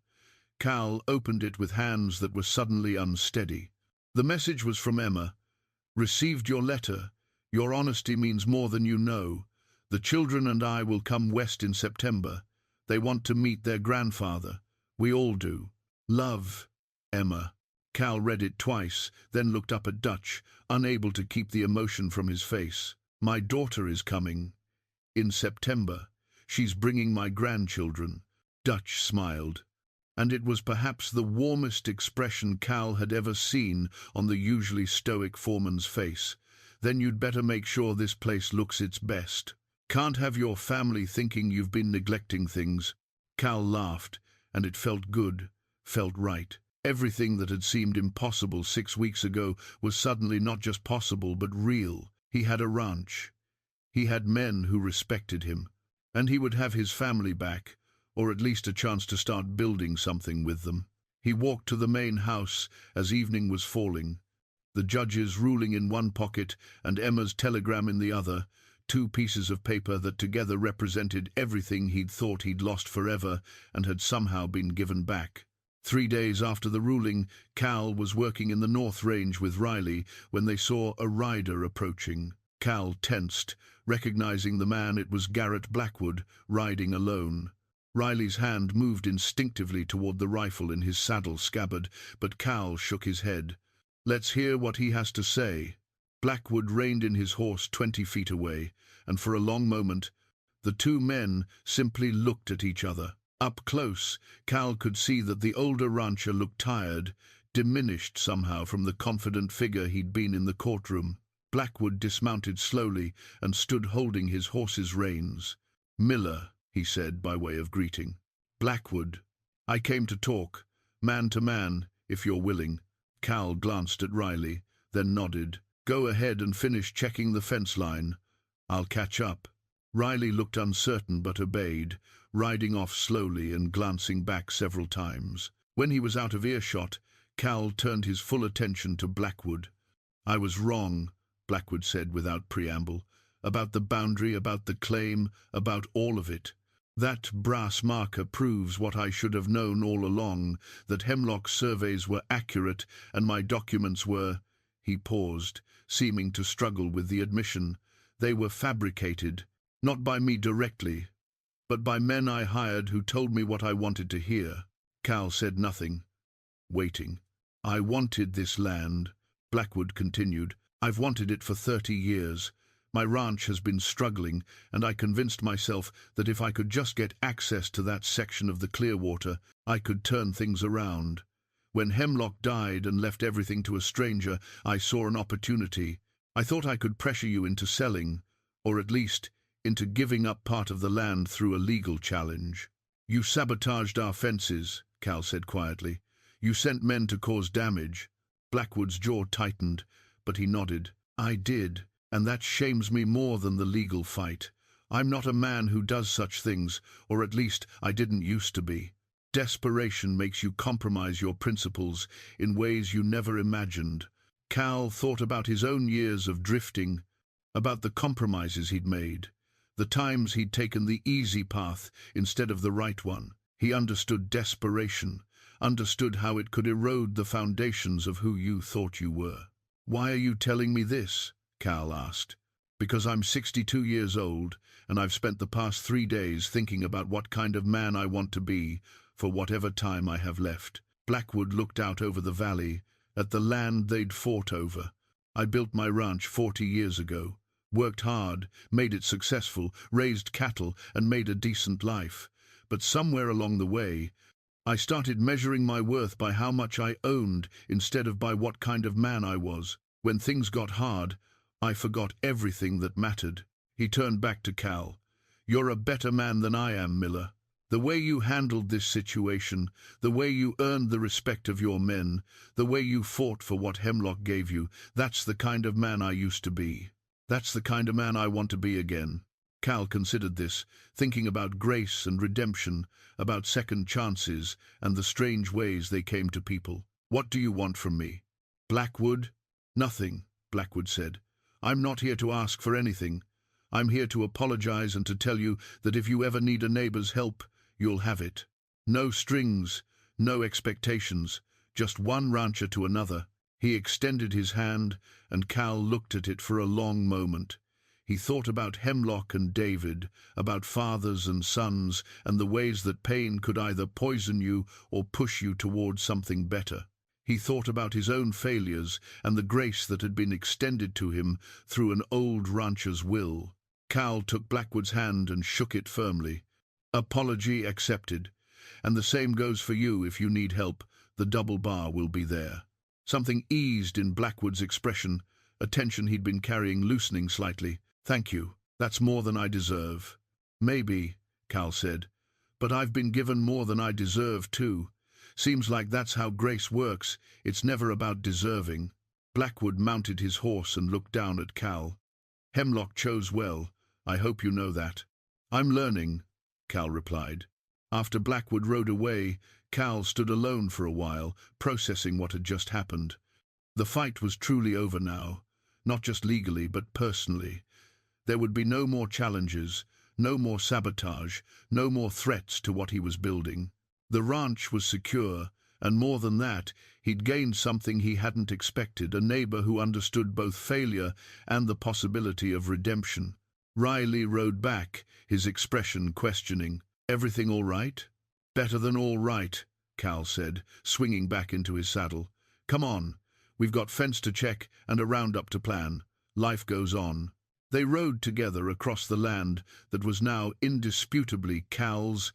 Cal opened it with hands that were suddenly unsteady. The message was from Emma. "Received your letter. Your honesty means more than you know. The children and I will come west in September. They want to meet their grandfather. We all do. Love, Emma." Cal read it twice, then looked up at Dutch, unable to keep the emotion from his face. "My daughter is coming. In September. She's bringing my grandchildren." Dutch smiled, and it was perhaps the warmest expression Cal had ever seen on the usually stoic foreman's face. "Then you'd better make sure this place looks its best. Can't have your family thinking you've been neglecting things." Cal laughed, and it felt good, felt right. Everything that had seemed impossible 6 weeks ago was suddenly not just possible but real. He had a ranch. He had men who respected him. And he would have his family back, or at least a chance to start building something with them. He walked to the main house as evening was falling, the judge's ruling in one pocket and Emma's telegram in the other, two pieces of paper that together represented everything he'd thought he'd lost forever and had somehow been given back. 3 days after the ruling, Cal was working in the North Range with Riley when they saw a rider approaching. Cal tensed, recognizing the man. It was Garrett Blackwood, riding alone. Riley's hand moved instinctively toward the rifle in his saddle scabbard, but Cal shook his head. "Let's hear what he has to say." Blackwood reined in his horse 20 feet away, and for a long moment, the two men simply looked at each other. Up close, Cal could see that the older rancher looked tired, diminished somehow from the confident figure he'd been in the courtroom. Blackwood dismounted slowly and stood holding his horse's reins. "Miller," he said by way of greeting. "Blackwood, I came to talk, man to man, if you're willing." Cal glanced at Riley, then nodded. "Go ahead and finish checking the fence line. I'll catch up." Riley looked uncertain but obeyed, riding off slowly and glancing back several times. When he was out of earshot, Cal turned his full attention to Blackwood. "I was wrong," Blackwood said without preamble, "about the boundary, about the claim, about all of it. That brass marker proves what I should have known all along, that Hemlock's surveys were accurate and my documents were—" He paused, seeming to struggle with the admission. "They were fabricated, not by me directly, but by men I hired who told me what I wanted to hear." Cal said nothing, waiting. "I wanted this land," Blackwood continued. "I've wanted it for 30 years. My ranch has been struggling, and I convinced myself that if I could just get access to that section of the Clearwater, I could turn things around. When Hemlock died and left everything to a stranger, I saw an opportunity. I thought I could pressure you into selling, or at least into giving up part of the land through a legal challenge." "You sabotaged our fences," Cal said quietly. "You sent men to cause damage." Blackwood's jaw tightened, but he nodded. "I did, and that shames me more than the legal fight. I'm not a man who does such things, or at least I didn't used to be. Desperation makes you compromise your principles in ways you never imagined." Cal thought about his own years of drifting, about the compromises he'd made, the times he'd taken the easy path instead of the right one. He understood desperation, understood how it could erode the foundations of who you thought you were. "Why are you telling me this?" Cal asked. "Because I'm 62 years old, and I've spent the past 3 days thinking about what kind of man I want to be for whatever time I have left." Blackwood looked out over the valley, at the land they'd fought over. "I built my ranch 40 years ago. Worked hard, made it successful, raised cattle, and made a decent life. But somewhere along the way, I started measuring my worth by how much I owned instead of by what kind of man I was. When things got hard, I forgot everything that mattered." He turned back to Cal. "You're a better man than I am, Miller. The way you handled this situation, the way you earned the respect of your men, the way you fought for what Hemlock gave you, that's the kind of man I used to be. That's the kind of man I want to be again." Cal considered this, thinking about grace and redemption, about second chances and the strange ways they came to people. "What do you want from me?" "Blackwood?" "Nothing," Blackwood said. "I'm not here to ask for anything. I'm here to apologize and to tell you that if you ever need a neighbor's help, you'll have it. No strings, no expectations, just one rancher to another." He extended his hand, and Cal looked at it for a long moment. He thought about Hemlock and David, about fathers and sons, and the ways that pain could either poison you or push you toward something better. He thought about his own failures and the grace that had been extended to him through an old rancher's will. Cal took Blackwood's hand and shook it firmly. "Apology accepted. And the same goes for you if you need help. The double bar will be there." Something eased in Blackwood's expression, a tension he'd been carrying loosening slightly. "Thank you. That's more than I deserve." "Maybe," Cal said, "but I've been given more than I deserve, too. Seems like that's how grace works. It's never about deserving." Blackwood mounted his horse and looked down at Cal. Hemlock chose well. I hope you know that. I'm learning, Cal replied. After Blackwood rode away, Cal stood alone for a while, processing what had just happened. The fight was truly over now, not just legally but personally. There would be no more challenges, no more sabotage, no more threats to what he was building. The ranch was secure, and more than that, he'd gained something he hadn't expected, a neighbor who understood both failure and the possibility of redemption. Riley rode back, his expression questioning. "Everything all right?" "Better than all right," Cal said, swinging back into his saddle. "Come on, we've got fence to check and a roundup to plan. Life goes on." They rode together across the land that was now indisputably Cal's,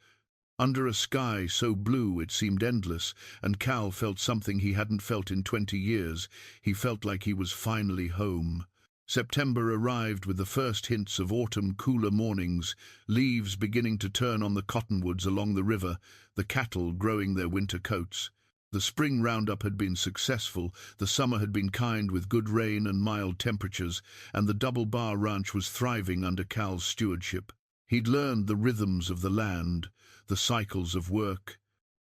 under a sky so blue it seemed endless, and Cal felt something he hadn't felt in 20 years. He felt like he was finally home. September arrived with the first hints of autumn cooler mornings, leaves beginning to turn on the cottonwoods along the river, the cattle growing their winter coats. The spring roundup had been successful, the summer had been kind with good rain and mild temperatures, and the Double Bar Ranch was thriving under Cal's stewardship. He'd learned the rhythms of the land, the cycles of work,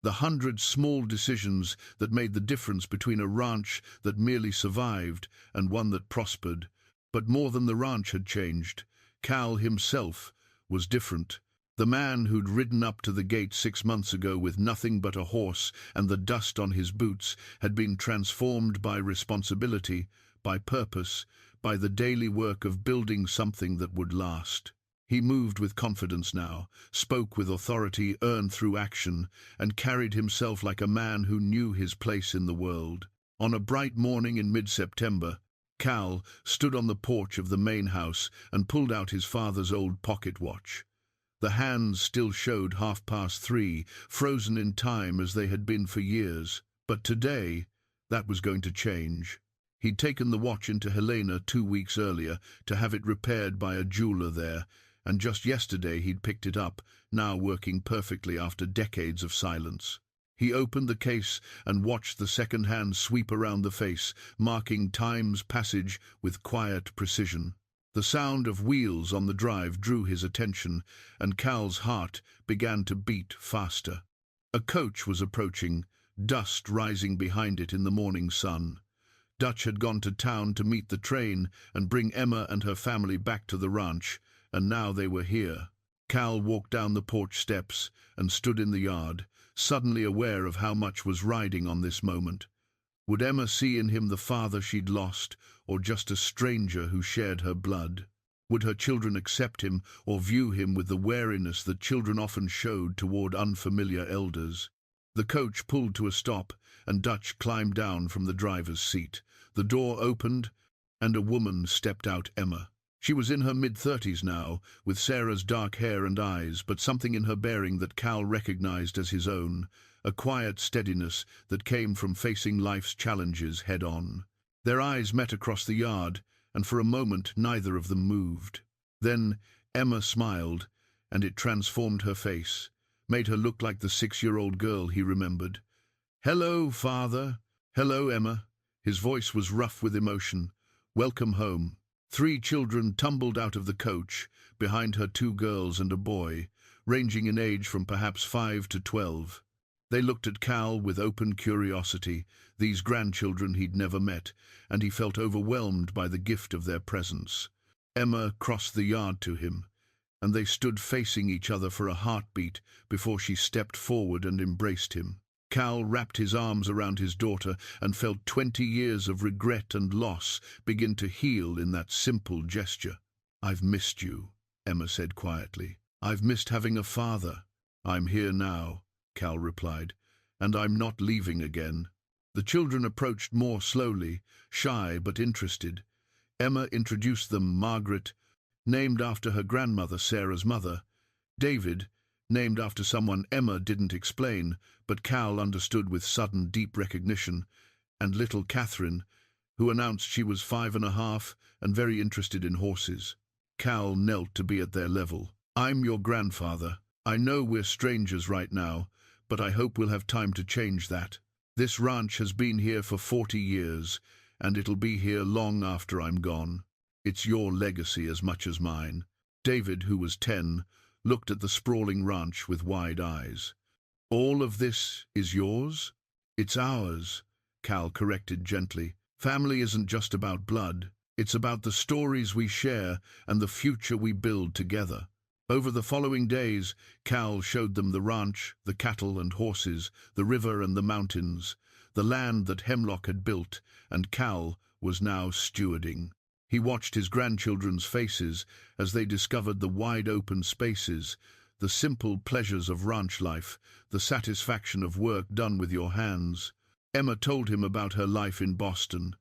the 100 small decisions that made the difference between a ranch that merely survived and one that prospered. But more than the ranch had changed, Cal himself was different. The man who'd ridden up to the gate 6 months ago with nothing but a horse and the dust on his boots had been transformed by responsibility, by purpose, by the daily work of building something that would last. He moved with confidence now, spoke with authority earned through action, and carried himself like a man who knew his place in the world. On a bright morning in mid-September, Cal stood on the porch of the main house and pulled out his father's old pocket watch. The hands still showed 3:30, frozen in time as they had been for years. But today, that was going to change. He'd taken the watch into Helena 2 weeks earlier to have it repaired by a jeweler there, and just yesterday he'd picked it up, now working perfectly after decades of silence. He opened the case and watched the second hand sweep around the face, marking time's passage with quiet precision. The sound of wheels on the drive drew his attention, and Cal's heart began to beat faster. A coach was approaching, dust rising behind it in the morning sun. Dutch had gone to town to meet the train and bring Emma and her family back to the ranch, and now they were here. Cal walked down the porch steps and stood in the yard, suddenly aware of how much was riding on this moment. Would Emma see in him the father she'd lost, or just a stranger who shared her blood? Would her children accept him, or view him with the wariness that children often showed toward unfamiliar elders? The coach pulled to a stop, and Dutch climbed down from the driver's seat. The door opened, and a woman stepped out. Emma. She was in her mid-30s now, with Sarah's dark hair and eyes, but something in her bearing that Cal recognized as his own, a quiet steadiness that came from facing life's challenges head-on. Their eyes met across the yard, and for a moment neither of them moved. Then Emma smiled, and it transformed her face, made her look like the 6-year-old girl he remembered. "Hello, Father." "Hello, Emma." His voice was rough with emotion. "Welcome home." 3 children tumbled out of the coach, behind her 2 girls and a boy, ranging in age from perhaps 5 to 12. They looked at Cal with open curiosity, these grandchildren he'd never met, and he felt overwhelmed by the gift of their presence. Emma crossed the yard to him, and they stood facing each other for a heartbeat before she stepped forward and embraced him. Cal wrapped his arms around his daughter and felt 20 years of regret and loss begin to heal in that simple gesture. "I've missed you," Emma said quietly. "I've missed having a father." "I'm here now," Cal replied, "and I'm not leaving again." The children approached more slowly, shy but interested. Emma introduced them: Margaret, named after her grandmother, Sarah's mother; David, named after someone Emma didn't explain, but Cal understood with sudden, deep recognition; and little Catherine, who announced she was 5.5 and very interested in horses. Cal knelt to be at their level. "I'm your grandfather. I know we're strangers right now, but I hope we'll have time to change that. This ranch has been here for 40 years, and it'll be here long after I'm gone." It's your legacy as much as mine." David, who was 10, looked at the sprawling ranch with wide eyes. "All of this is yours?" "It's ours," Cal corrected gently. "Family isn't just about blood. It's about the stories we share and the future we build together." Over the following days, Cal showed them the ranch, the cattle and horses, the river and the mountains, the land that Hemlock had built, and Cal was now stewarding. He watched his grandchildren's faces as they discovered the wide-open spaces, the simple pleasures of ranch life, the satisfaction of work done with your hands. Emma told him about her life in Boston,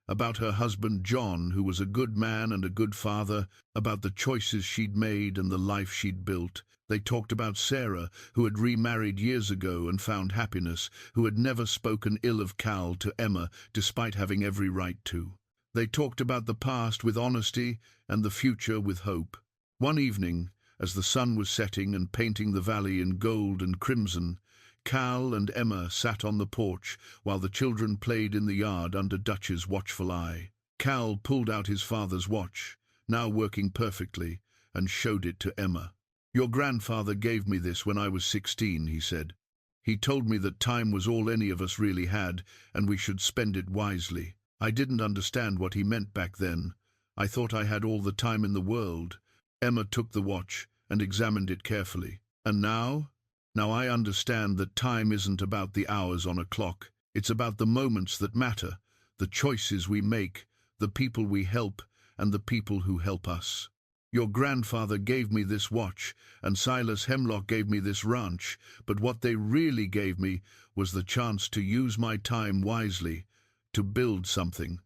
about her husband John, who was a good man and a good father, about the choices she'd made and the life she'd built. They talked about Sarah, who had remarried years ago and found happiness, who had never spoken ill of Cal to Emma, despite having every right to. They talked about the past with honesty and the future with hope. One evening, as the sun was setting and painting the valley in gold and crimson, Cal and Emma sat on the porch while the children played in the yard under Dutch's watchful eye. Cal pulled out his father's watch, now working perfectly, and showed it to Emma. "Your grandfather gave me this when I was 16, he said. "He told me that time was all any of us really had, and we should spend it wisely. I didn't understand what he meant back then. I thought I had all the time in the world." Emma took the watch and examined it carefully. "And now? Now I understand that time isn't about the hours on a clock. It's about the moments that matter, the choices we make, the people we help, and the people who help us. Your grandfather gave me this watch, and Silas Hemlock gave me this ranch, but what they really gave me was the chance to use my time wisely, to build something,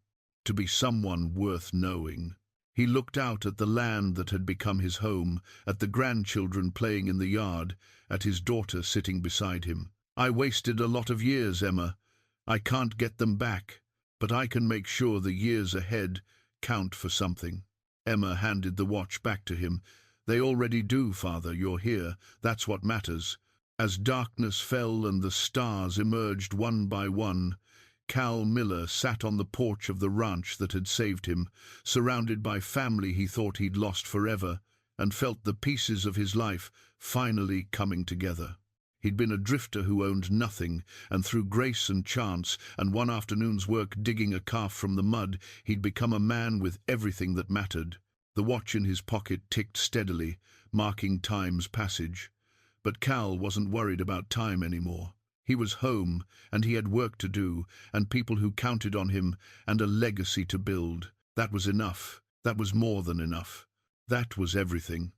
to be someone worth knowing." He looked out at the land that had become his home, at the grandchildren playing in the yard, at his daughter sitting beside him. "I wasted a lot of years, Emma. I can't get them back, but I can make sure the years ahead count for something." Emma handed the watch back to him. "They already do, Father. You're here. That's what matters." As darkness fell and the stars emerged one by one, Cal Miller sat on the porch of the ranch that had saved him, surrounded by family he thought he'd lost forever, and felt the pieces of his life finally coming together. He'd been a drifter who owned nothing, and through grace and chance, and one afternoon's work digging a calf from the mud, he'd become a man with everything that mattered. The watch in his pocket ticked steadily, marking time's passage. But Cal wasn't worried about time anymore. He was home, and he had work to do, and people who counted on him, and a legacy to build. That was enough. That was more than enough. That was everything.